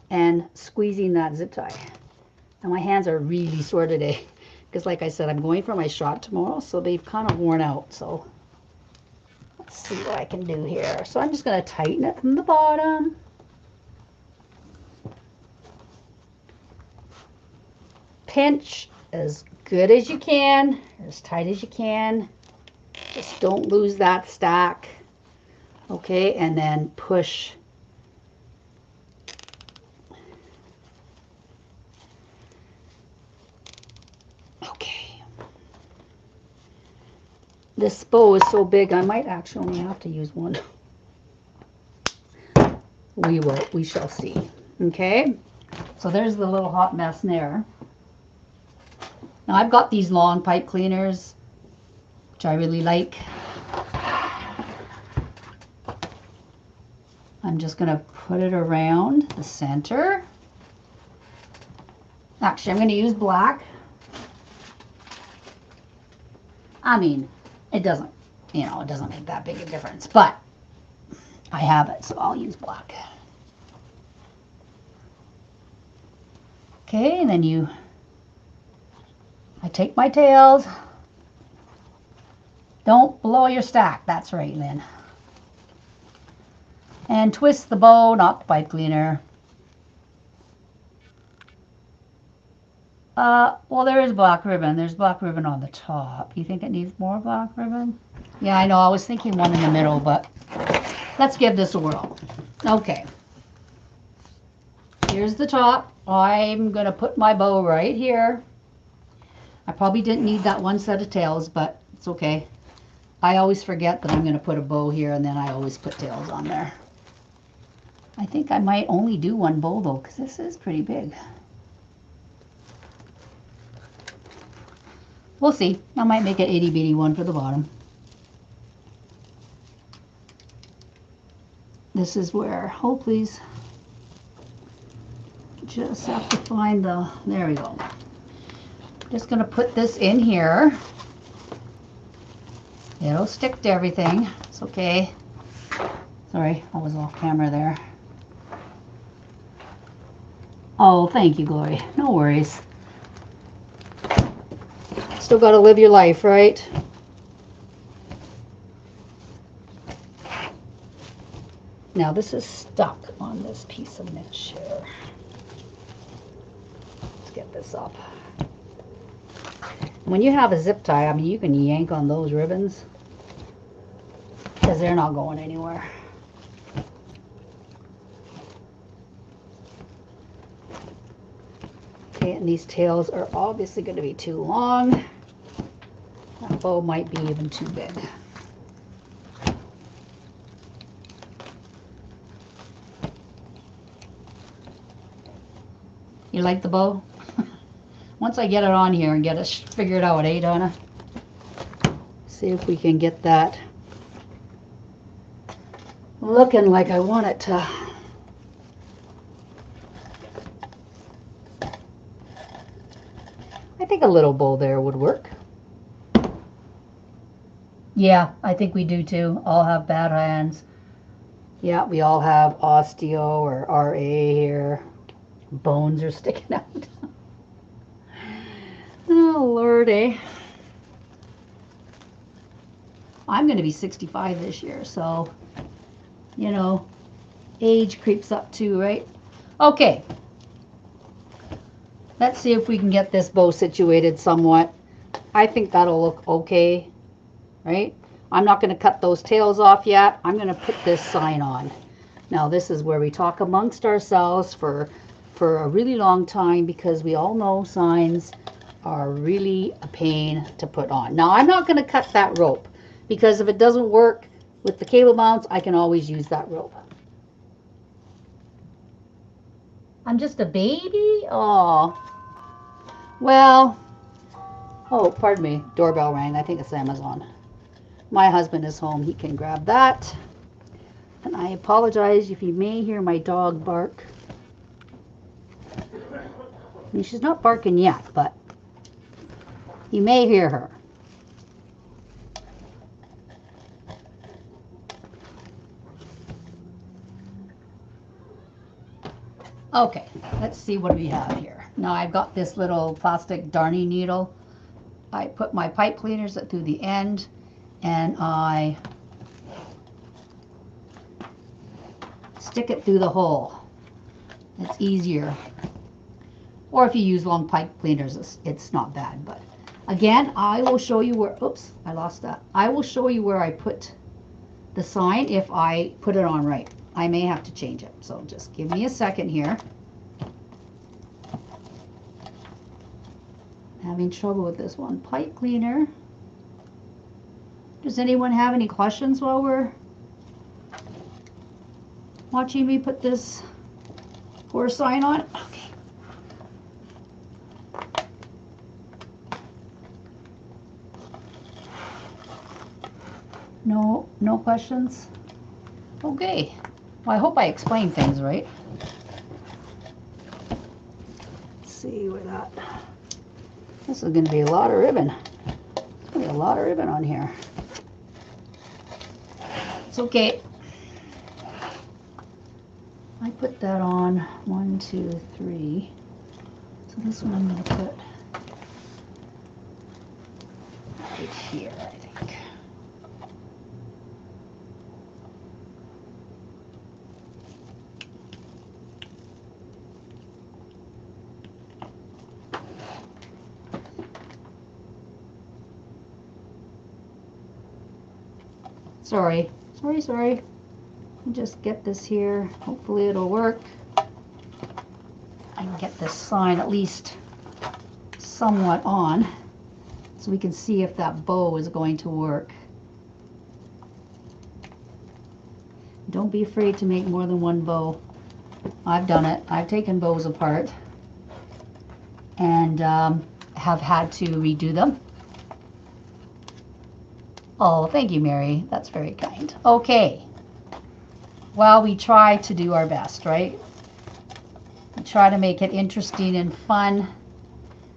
and squeezing that zip tie. And my hands are really sore today because, like I said, I'm going for my shot tomorrow, so they've kind of worn out. So let's see what I can do here. So I'm just going to tighten it from the bottom. Pinch as good as you can, as tight as you can. Just don't lose that stack. Okay, and then push. Okay. This bow is so big, I might actually only have to use one. We shall see. Okay, so there's the little hot mess there. Now I've got these long pipe cleaners, which I really like. I'm just going to put it around the center. Actually, I'm going to use black. I mean, it doesn't, it doesn't make that big a difference, but I have it, so I'll use black. Okay, and then I take my tails. Don't blow your stack. That's right, Lynn. And twist the bow, not the pipe cleaner. Well, there is black ribbon. There's black ribbon on the top. You think it needs more black ribbon? Yeah, I know. I was thinking one in the middle, but let's give this a whirl. Okay. Here's the top. I'm going to put my bow right here. I probably didn't need that one set of tails, but it's okay. I always forget that I'm going to put a bow here, and then I always put tails on there. I think I might only do one bow, though, because this is pretty big. We'll see. I might make an itty-bitty one for the bottom. This is where, oh please, just have to find there we go. Just going to put this in here. It'll stick to everything. It's okay. Sorry, I was off camera there. Oh, thank you, Glory. No worries. Still got to live your life, right? Now this is stuck on this piece of mesh here. Let's get this up. When you have a zip tie, I mean, you can yank on those ribbons because they're not going anywhere. Okay, and these tails are obviously going to be too long. That bow might be even too big. You like the bow? Once I get it on here and get it figured out, eh, Donna? See if we can get that looking like I want it to. I think a little bow there would work. Yeah, I think we do too. All have bad hands. Yeah, we all have osteo or RA here. Bones are sticking out. Oh, Lordy. I'm going to be 65 this year, so, you know, age creeps up too, right? Okay. Let's see if we can get this bow situated somewhat. I think that'll look okay, right? I'm not going to cut those tails off yet. I'm going to put this sign on. Now, this is where we talk amongst ourselves for a really long time, because we all know signs are really a pain to put on. Now, I'm not going to cut that rope, because if it doesn't work with the cable mounts, I can always use that rope. I'm just a baby? Oh. Well, oh, pardon me. Doorbell rang. I think it's Amazon. My husband is home. He can grab that. And I apologize if you may hear my dog bark. I mean, she's not barking yet, but you may hear her. Okay, let's see what we have here. Now I've got this little plastic darning needle. I put my pipe cleaners through the end, and I stick it through the hole. It's easier. Or if you use long pipe cleaners, it's not bad. But again, I will show you where, oops, I lost that. I will show you where I put the sign if I put it on right. I may have to change it, so just give me a second here. Having trouble with this one pipe cleaner. Does anyone have any questions while we're watching me put this poor sign on? Okay. No questions? Okay. Well, I hope I explained things right. Let's see where that. This is going to be a lot of ribbon. There's going to be a lot of ribbon on here. It's okay. I put that on 1, 2, 3. So this one I'm going to put right here, I think. Sorry. Just get this here. Hopefully it'll work. I can get this sign at least somewhat on so we can see if that bow is going to work. Don't be afraid to make more than one bow. I've done it. I've taken bows apart and have had to redo them. Oh, thank you, Mary. That's very kind. Okay. Well, we try to do our best, right? We try to make it interesting and fun,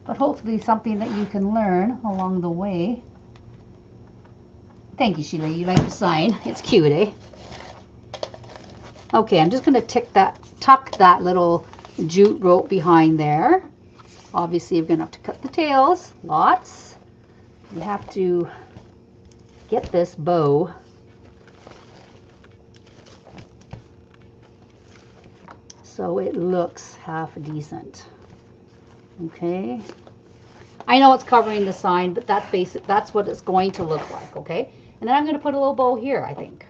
but hopefully something that you can learn along the way. Thank you, Sheila. You like the sign? It's cute, eh? Okay, I'm just going to tuck that little jute rope behind there. Obviously, you're going to have to cut the tails. Lots. You have to get this bow so it looks half decent. Okay. I know it's covering the sign, but that's basic. That's what it's going to look like. Okay. And then I'm going to put a little bow here, I think.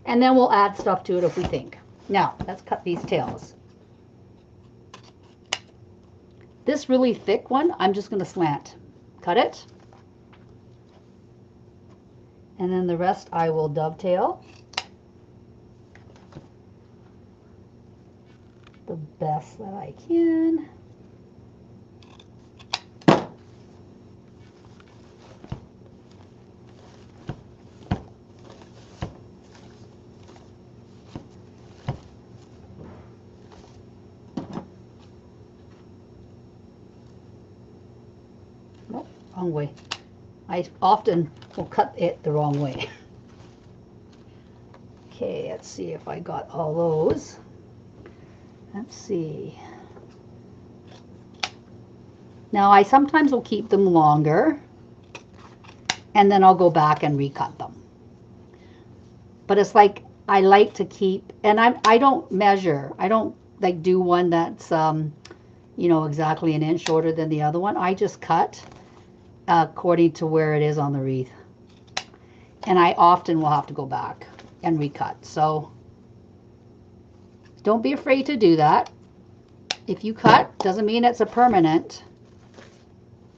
And then we'll add stuff to it if we think. Now, let's cut these tails. This really thick one, I'm just going to slant cut it. And then the rest I will dovetail the best that I can. Nope, wrong way. I often will cut it the wrong way. Okay, let's see if I got all those. Let's see. Now I sometimes will keep them longer and then I'll go back and recut them. But it's like I like to keep, and I don't measure. I don't like do one that's you know, exactly an inch shorter than the other one. I just cut according to where it is on the wreath. And I often will have to go back and recut. So don't be afraid to do that. If you cut, doesn't mean it's a permanent.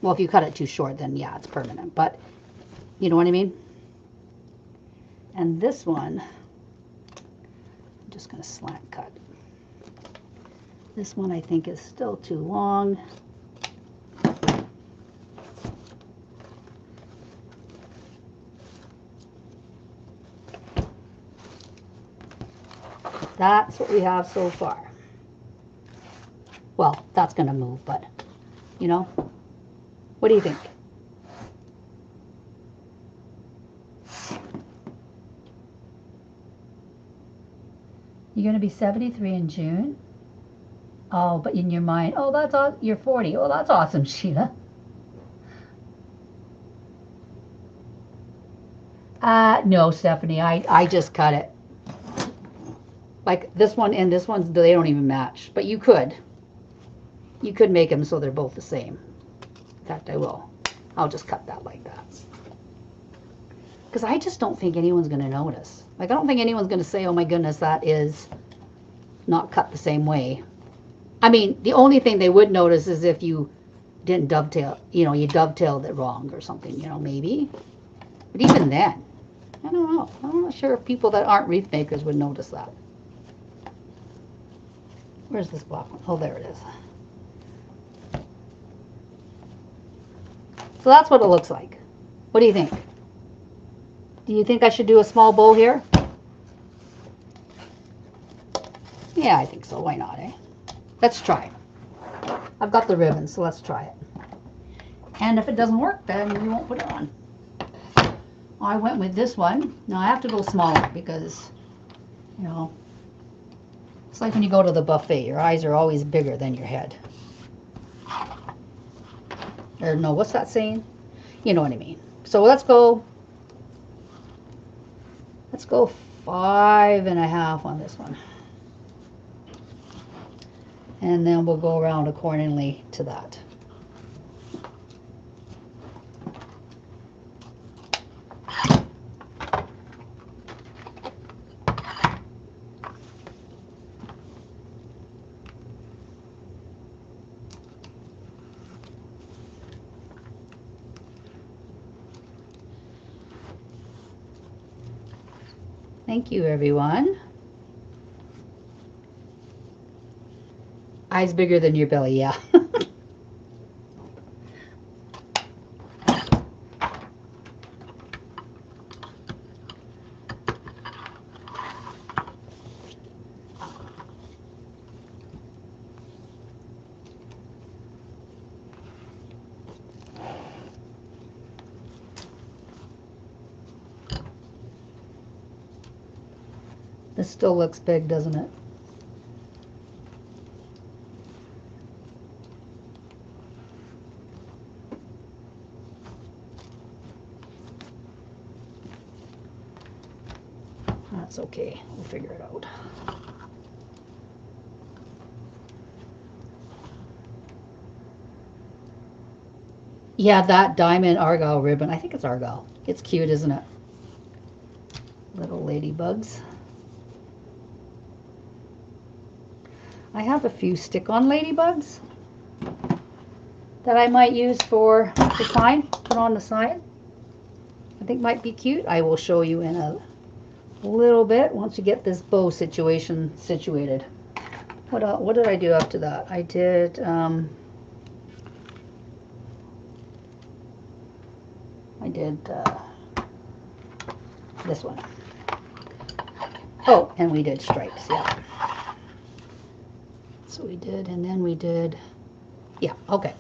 Well, if you cut it too short, then yeah, it's permanent. But you know what I mean? And this one, I'm just going to slant cut. This one I think is still too long. That's what we have so far. Well, that's going to move, but, you know, what do you think? You're going to be 73 in June? Oh, but in your mind, oh, that's awesome. You're 40. Oh, that's awesome, Sheila. No, Stephanie, I just cut it. Like this one and this one, they don't even match. But you could. You could make them so they're both the same. In fact, I will. I'll just cut that like that. Because I just don't think anyone's going to notice. Like, I don't think anyone's going to say, oh my goodness, that is not cut the same way. I mean, the only thing they would notice is if you didn't dovetail, you know, you dovetailed it wrong or something, you know, maybe. But even then, I don't know. I'm not sure if people that aren't wreath makers would notice that. Where's this black one? Oh, there it is. So that's what it looks like. What do you think? Do you think I should do a small bow here? Yeah, I think so. Why not, eh? Let's try. I've got the ribbon, so let's try it. And if it doesn't work, then we won't put it on. I went with this one. Now I have to go smaller because, you know, it's like when you go to the buffet. Your eyes are always bigger than your head. Or no, what's that saying? You know what I mean. So let's go 5.5 on this one. And then we'll go around accordingly to that. Thank you, everyone. Eyes bigger than your belly, yeah. This still looks big, doesn't it? That's okay. We'll figure it out. Yeah, that diamond argyle ribbon. I think it's argyle. It's cute, isn't it? Little ladybugs. I have a few stick-on ladybugs. that I might use for the sign, put on the sign. I think might be cute. I will show you in a little bit once you get this bow situation situated. What did I do after that? I did this one. Oh, and we did stripes, yeah. So we did, and then we did, yeah, okay.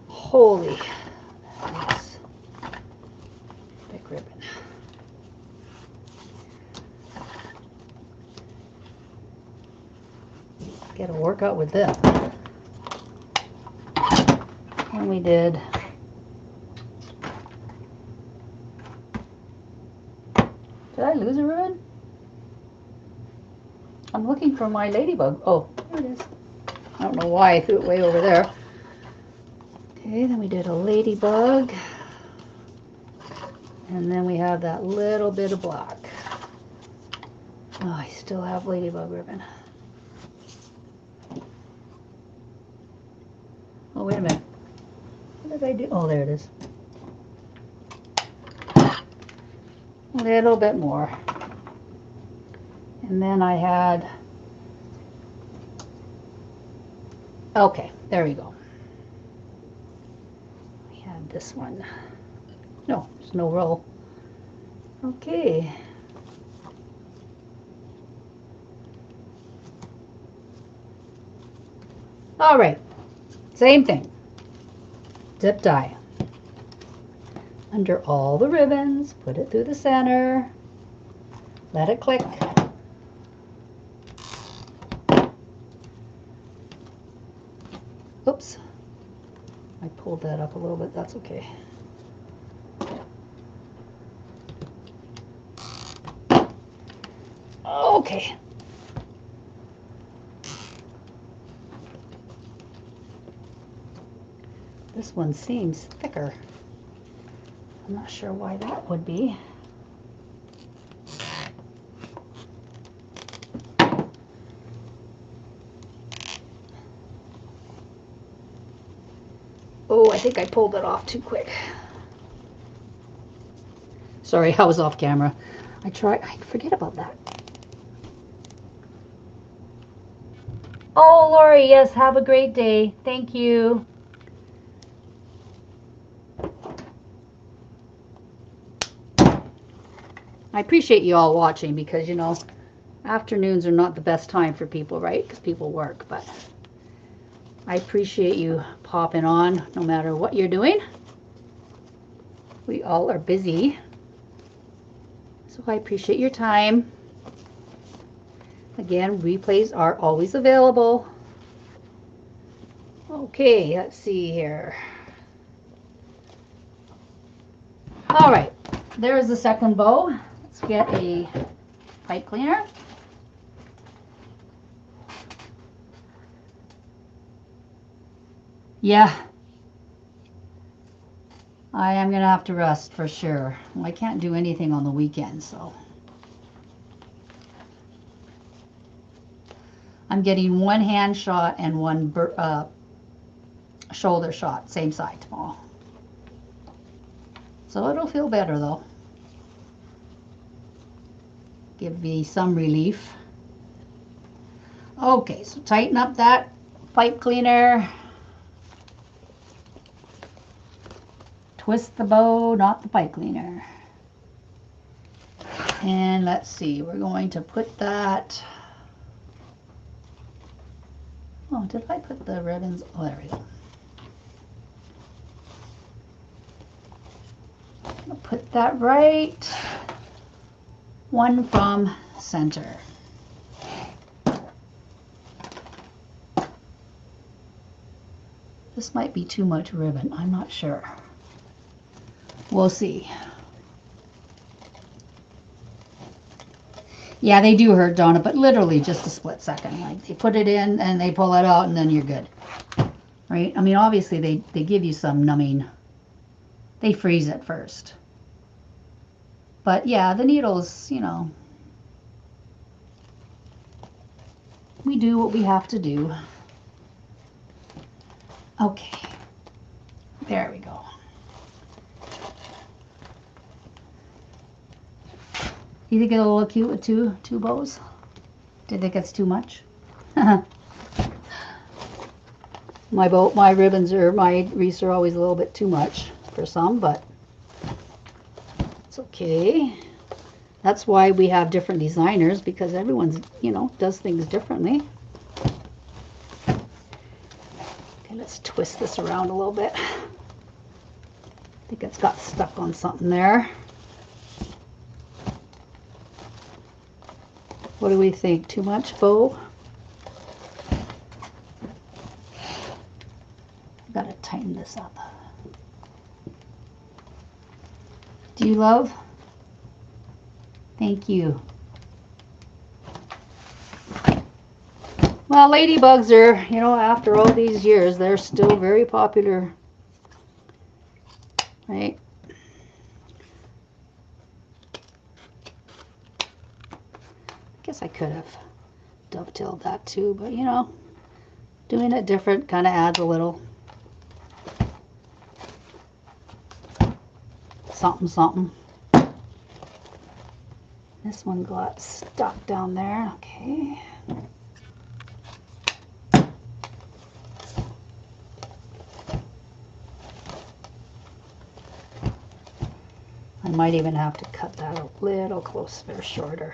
Holy, that's thick ribbon. Get a workout with this. And we did, did I lose a ribbon? I'm looking for my ladybug. Oh, there it is. I don't know why I threw it way over there. Okay, then we did a ladybug. And then we have that little bit of black. Oh, I still have ladybug ribbon. Oh, wait a minute. What did I do? Oh, there it is. A little bit more. And then I had, okay, there we go. We had this one. No, there's no row. Okay. All right, same thing. Zip tie. Under all the ribbons, put it through the center. Let it click. Oops, I pulled that up a little bit, that's okay. Okay. This one seems thicker. I'm not sure why that would be. Oh, I think I pulled it off too quick. Sorry, I was off camera. I forget about that. Oh, Lori, yes, have a great day. Thank you. I appreciate you all watching because, you know, afternoons are not the best time for people, right? Because people work, but I appreciate you popping on no matter what you're doing. We all are busy. So I appreciate your time. Again, replays are always available. Okay, let's see here. All right, there's the second bow. Let's get a pipe cleaner. Yeah, I am gonna have to rest for sure. Well, I can't do anything on the weekend, so. I'm getting one hand shot and one shoulder shot, same side tomorrow. So it'll feel better though. Give me some relief. Okay, so tighten up that pipe cleaner. Twist the bow, not the pipe cleaner. And let's see, we're going to put that. Oh, did I put the ribbons? Oh, there we go. I'll put that right one from center. This might be too much ribbon. I'm not sure. We'll see. Yeah, they do hurt, Donna, but literally just a split second. Like they put it in and they pull it out and then you're good. Right? I mean, obviously they give you some numbing. They freeze it first. But yeah, the needles, you know, we do what we have to do. Okay, There we go. You think it'll look cute with two bows? Do you think it's too much? My ribbons or my wreaths are always a little bit too much for some, but it's okay. That's why we have different designers, because everyone's, you know, does things differently. Okay, let's twist this around a little bit. I think it's got stuck on something there. What do we think? Too much bow? Gotta tighten this up. Do you love? Thank you. Well, ladybugs are, you know, after all these years, they're still very popular, right? I guess I could have dovetailed that too, but you know, doing it different kind of adds a little something, something. This one got stuck down there. Okay. I might even have to cut that a little closer, shorter.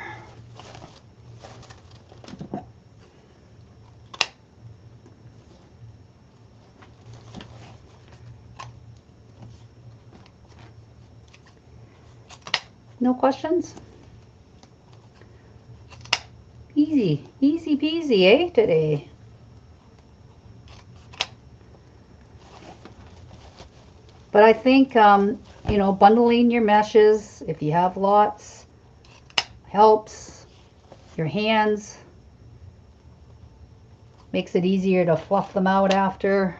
No questions? Easy, easy peasy, eh, today? But I think, you know, bundling your meshes, if you have lots, helps your hands, makes it easier to fluff them out after.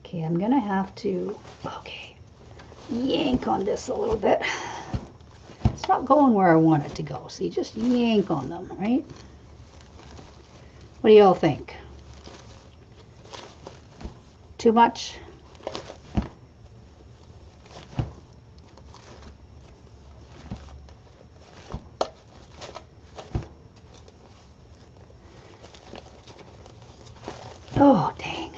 Okay, I'm gonna have to, okay, yank on this a little bit. It's not going where I want it to go, so you just yank on them, right? What do y'all think? Too much? Oh, dang.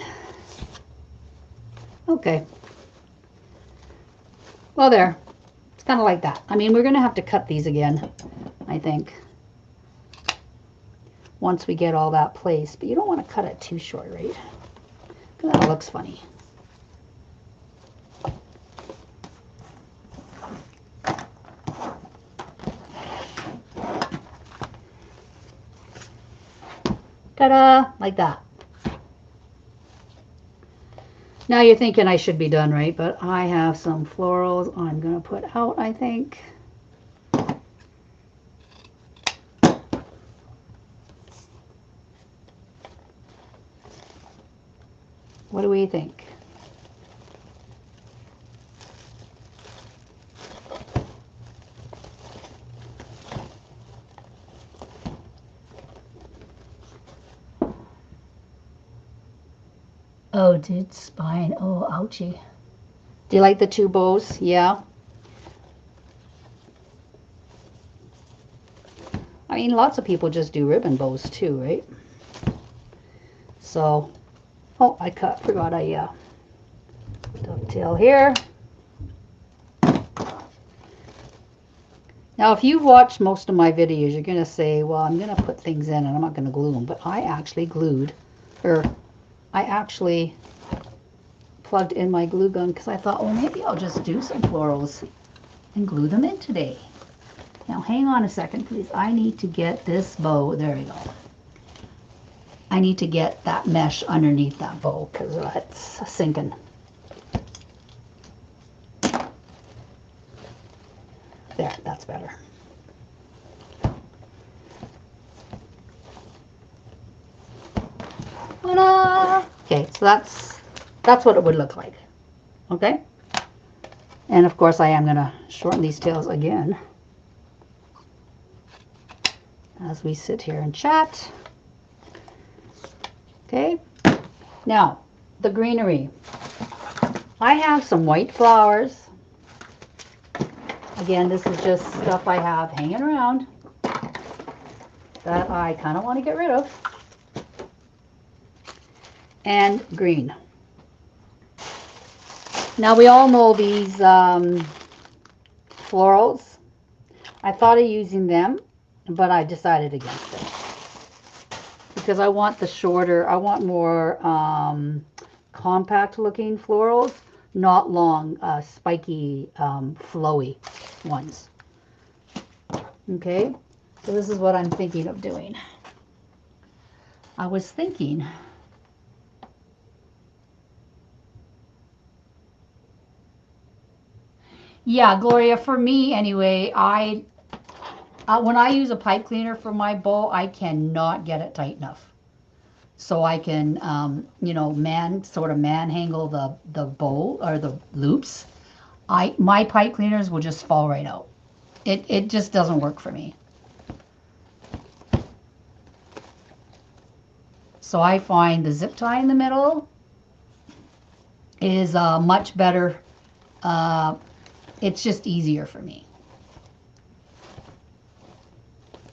Okay. Well, there. It's kind of like that. I mean, we're going to have to cut these again, I think, once we get all that placed. But you don't want to cut it too short, right? Because that looks funny. Ta-da! Like that. Now you're thinking I should be done, right? But I have some florals I'm going to put out, I think. What do we think? Oh, dude, spine. Oh, ouchie. Do you like the two bows? Yeah. I mean, lots of people just do ribbon bows too, right? So, oh, I forgot I dovetail here. Now, if you've watched most of my videos, you're going to say, well, I'm going to put things in and I'm not going to glue them. But I actually glued, or I actually plugged in my glue gun because I thought, well, maybe I'll just do some florals and glue them in today. Now, hang on a second, please. I need to get this bow. There we go. I need to get that mesh underneath that bow because it's sinking. There, that's better. Ta-da! Okay, so that's That's what it would look like. Okay? And of course I am going to shorten these tails again as we sit here and chat. Okay? Now, the greenery. I have some white flowers. Again, this is just stuff I have hanging around that I kind of want to get rid of. And green. Now we all know these florals. I thought of using them, but I decided against it. Because I want the shorter, I want more compact looking florals, not long, spiky, flowy ones. Okay, so this is what I'm thinking of doing. I was thinking yeah, Gloria, for me anyway, when I use a pipe cleaner for my bowl, I cannot get it tight enough. So I can, you know, manhandle the bowl or the loops. My pipe cleaners will just fall right out. It just doesn't work for me. So I find the zip tie in the middle is much better. It's just easier for me.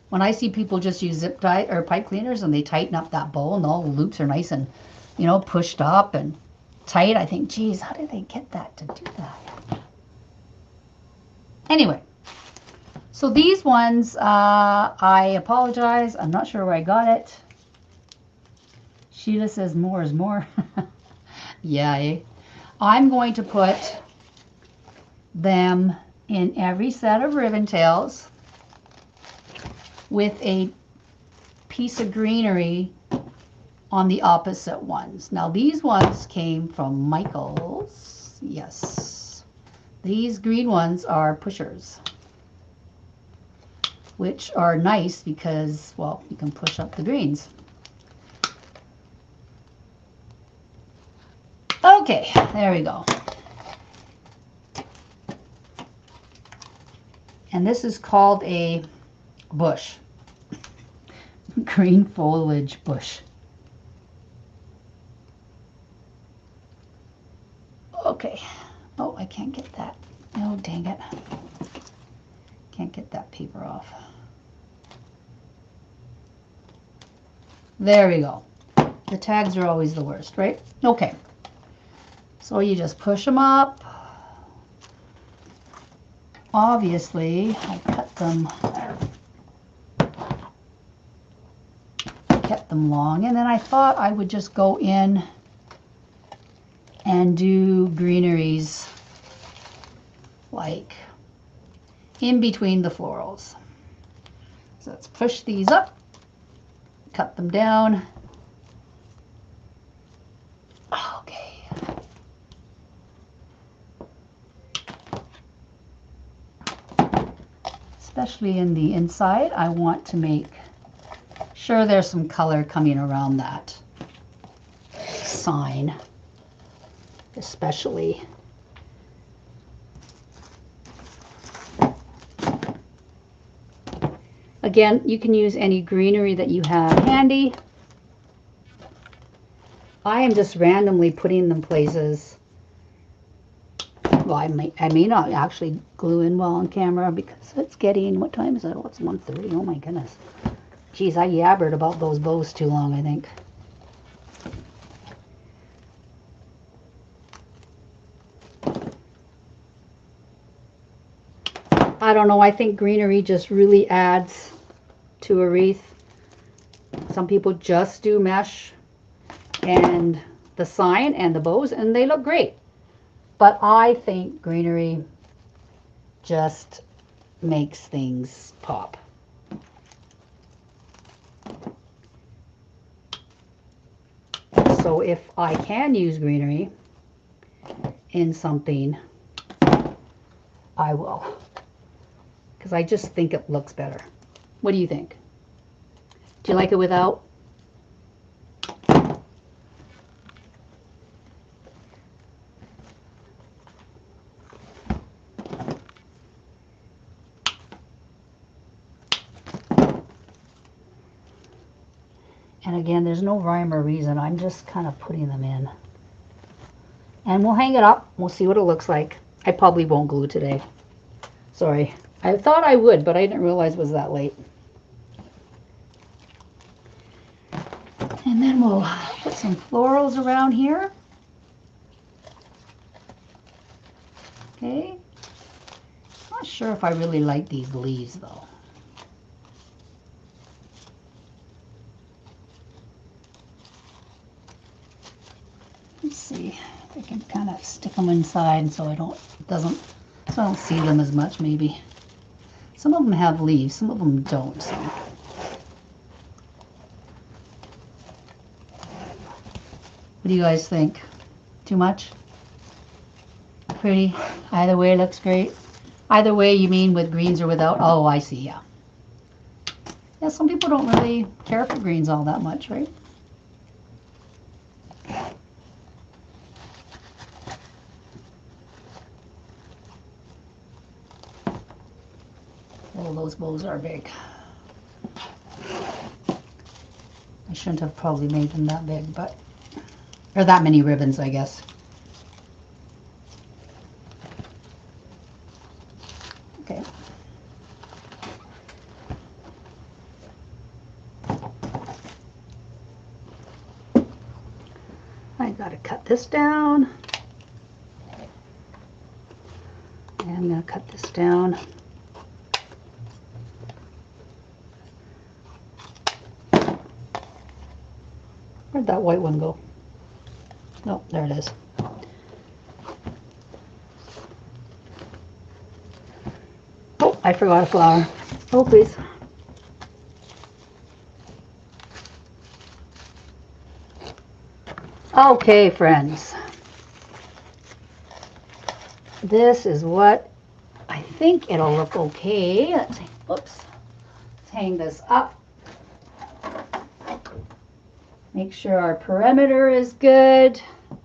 When I see people just use zip tie or pipe cleaners and they tighten up that bowl and all the loops are nice and, you know, pushed up and tight, I think, geez, how did they get that to do that? Anyway, so these ones, I apologize. I'm not sure where I got it. Sheila says more is more. Yeah, eh? I'm going to put them in every set of ribbon tails with a piece of greenery on the opposite ones. Now these ones came from Michael's. Yes. These green ones are pushers, which are nice because, well, you can push up the greens. Okay, there we go. And this is called a bush. Green foliage bush. Okay. Oh, I can't get that. Oh, dang it. Can't get that paper off. There we go. The tags are always the worst, right? Okay. So you just push them up. Obviously, I cut them, kept them long, and then I thought I would just go in and do greeneries like in between the florals. So let's push these up, cut them down. Okay. Especially in the inside, I want to make sure there's some color coming around that sign, especially. Again, you can use any greenery that you have handy. I am just randomly putting them places. Well, I may not actually glue in well on camera because it's getting, what time is it? Oh, it's 1:30. Oh my goodness. Geez, I yabbered about those bows too long, I think. I don't know, I think greenery just really adds to a wreath. Some people just do mesh and the sign and the bows and they look great. But I think greenery just makes things pop. So if I can use greenery in something, I will. Because I just think it looks better. What do you think? Do you like it without? And again, there's no rhyme or reason. I'm just kind of putting them in. And we'll hang it up. We'll see what it looks like. I probably won't glue today. Sorry. I thought I would, but I didn't realize it was that late. And then we'll put some florals around here. Okay. Not sure if I really like these leaves though. Let's see if I can kind of stick them inside so I don't see them as much maybe. Some of them have leaves, some of them don't. So. What do you guys think? Too much? Pretty? Either way looks great. Either way, you mean with greens or without? Oh, I see, yeah. Yeah, some people don't really care for greens all that much, right? Oh, those bows are big. I shouldn't have probably made them that big, but, or that many ribbons, I guess. Okay. I gotta cut this down. And I'm gonna cut this down. Where'd that white one go? Oh, there it is. Oh, I forgot a flower. Oh, please. Okay, friends. This is what I think it'll look okay. Let's see. Whoops. Let's hang this up. Make sure our perimeter is good. I'm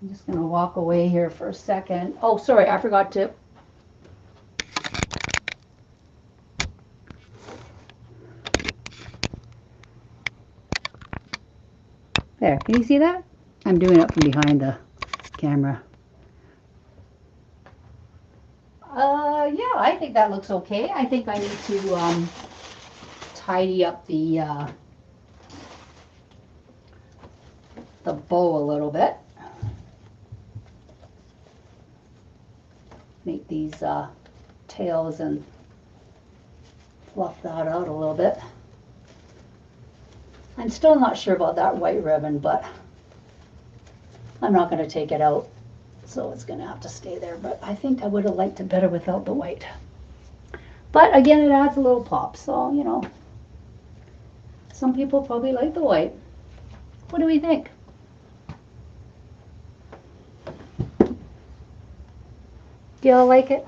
just going to walk away here for a second. Oh, sorry, I forgot to. There, can you see that? I'm doing it from behind the camera. Yeah, I think that looks okay. I think I need to tidy up the bow a little bit. Make these tails and fluff that out a little bit. I'm still not sure about that white ribbon, but I'm not going to take it out, so it's going to have to stay there. But I think I would have liked it better without the white. But again, it adds a little pop, so, you know, some people probably like the white. What do we think? Do y'all like it?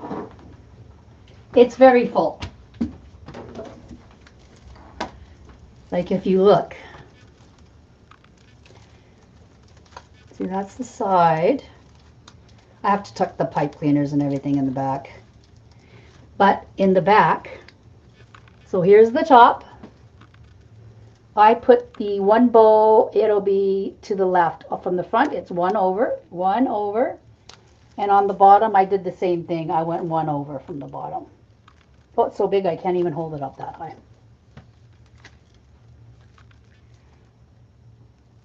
It's very full. Like if you look. See, that's the side. I have to tuck the pipe cleaners and everything in the back. But in the back, so here's the top. I put the one bow, it'll be to the left. From the front, it's one over. And on the bottom, I did the same thing. I went one over from the bottom. Oh, it's so big I can't even hold it up that high.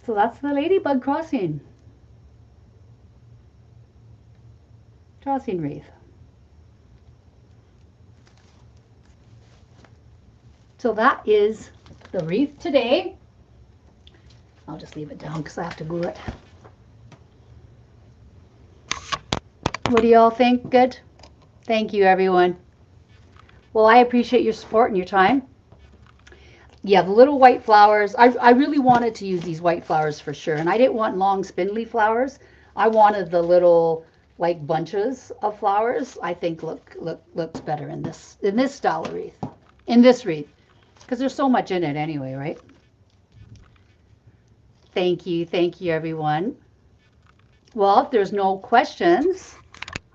So that's the Ladybug Crossing wreath. So that is the wreath today. I'll just leave it down because I have to glue it. What do y'all think? Good? Thank you, everyone. Well, I appreciate your support and your time. Yeah, the little white flowers. I really wanted to use these white flowers for sure. And I didn't want long spindly flowers. I wanted the little like bunches of flowers. I think looks better in this style of wreath. In this wreath. Because there's so much in it anyway, right? Thank you everyone. Well, if there's no questions,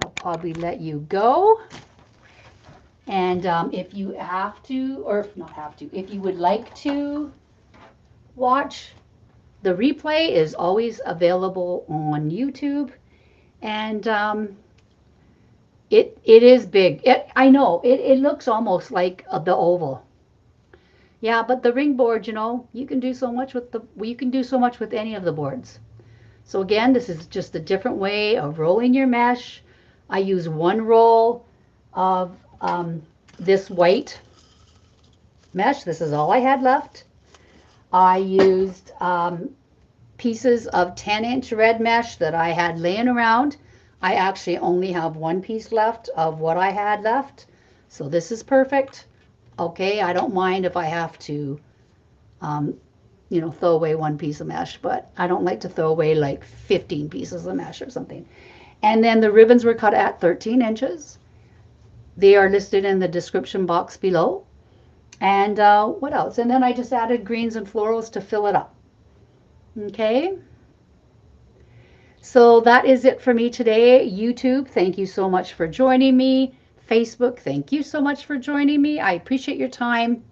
I'll probably let you go. And if you have to, or not have to, if you would like to watch, the replay is always available on YouTube. And it is big. I know it looks almost like the oval. Yeah, but the ring board, you can do so much with any of the boards. So again, this is just a different way of rolling your mesh. I use one roll of this white mesh. This is all I had left. I used pieces of 10-inch red mesh that I had laying around. I actually only have one piece left of what I had left. So this is perfect. Okay, I don't mind if I have to, throw away one piece of mesh, but I don't like to throw away like 15 pieces of mesh or something. And then the ribbons were cut at 13 inches. They are listed in the description box below. And what else? And then I just added greens and florals to fill it up. Okay. So that is it for me today. YouTube, thank you so much for joining me. Facebook, thank you so much for joining me. I appreciate your time.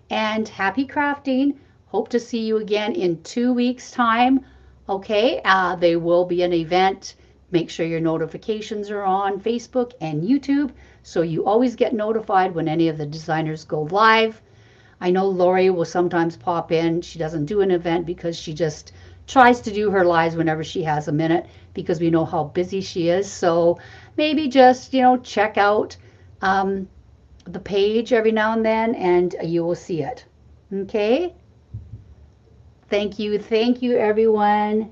And happy crafting. Hope to see you again in 2 weeks' time. Okay, there will be an event. Make sure your notifications are on Facebook and YouTube so you always get notified when any of the designers go live. I know Lori will sometimes pop in. She doesn't do an event because she just tries to do her lives whenever she has a minute because we know how busy she is. So maybe just, check out the page every now and then and you will see it. Okay? Thank you, everyone.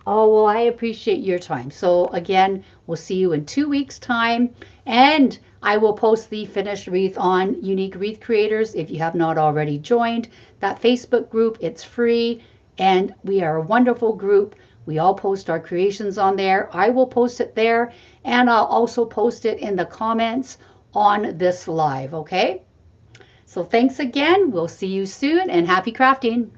Oh, well, I appreciate your time. So again, we'll see you in 2 weeks' time. And I will post the finished wreath on Unique Wreath Creators if you have not already joined that Facebook group. It's free and we are a wonderful group. We all post our creations on there. I will post it there and I'll also post it in the comments on this live, okay? So thanks again. We'll see you soon and happy crafting.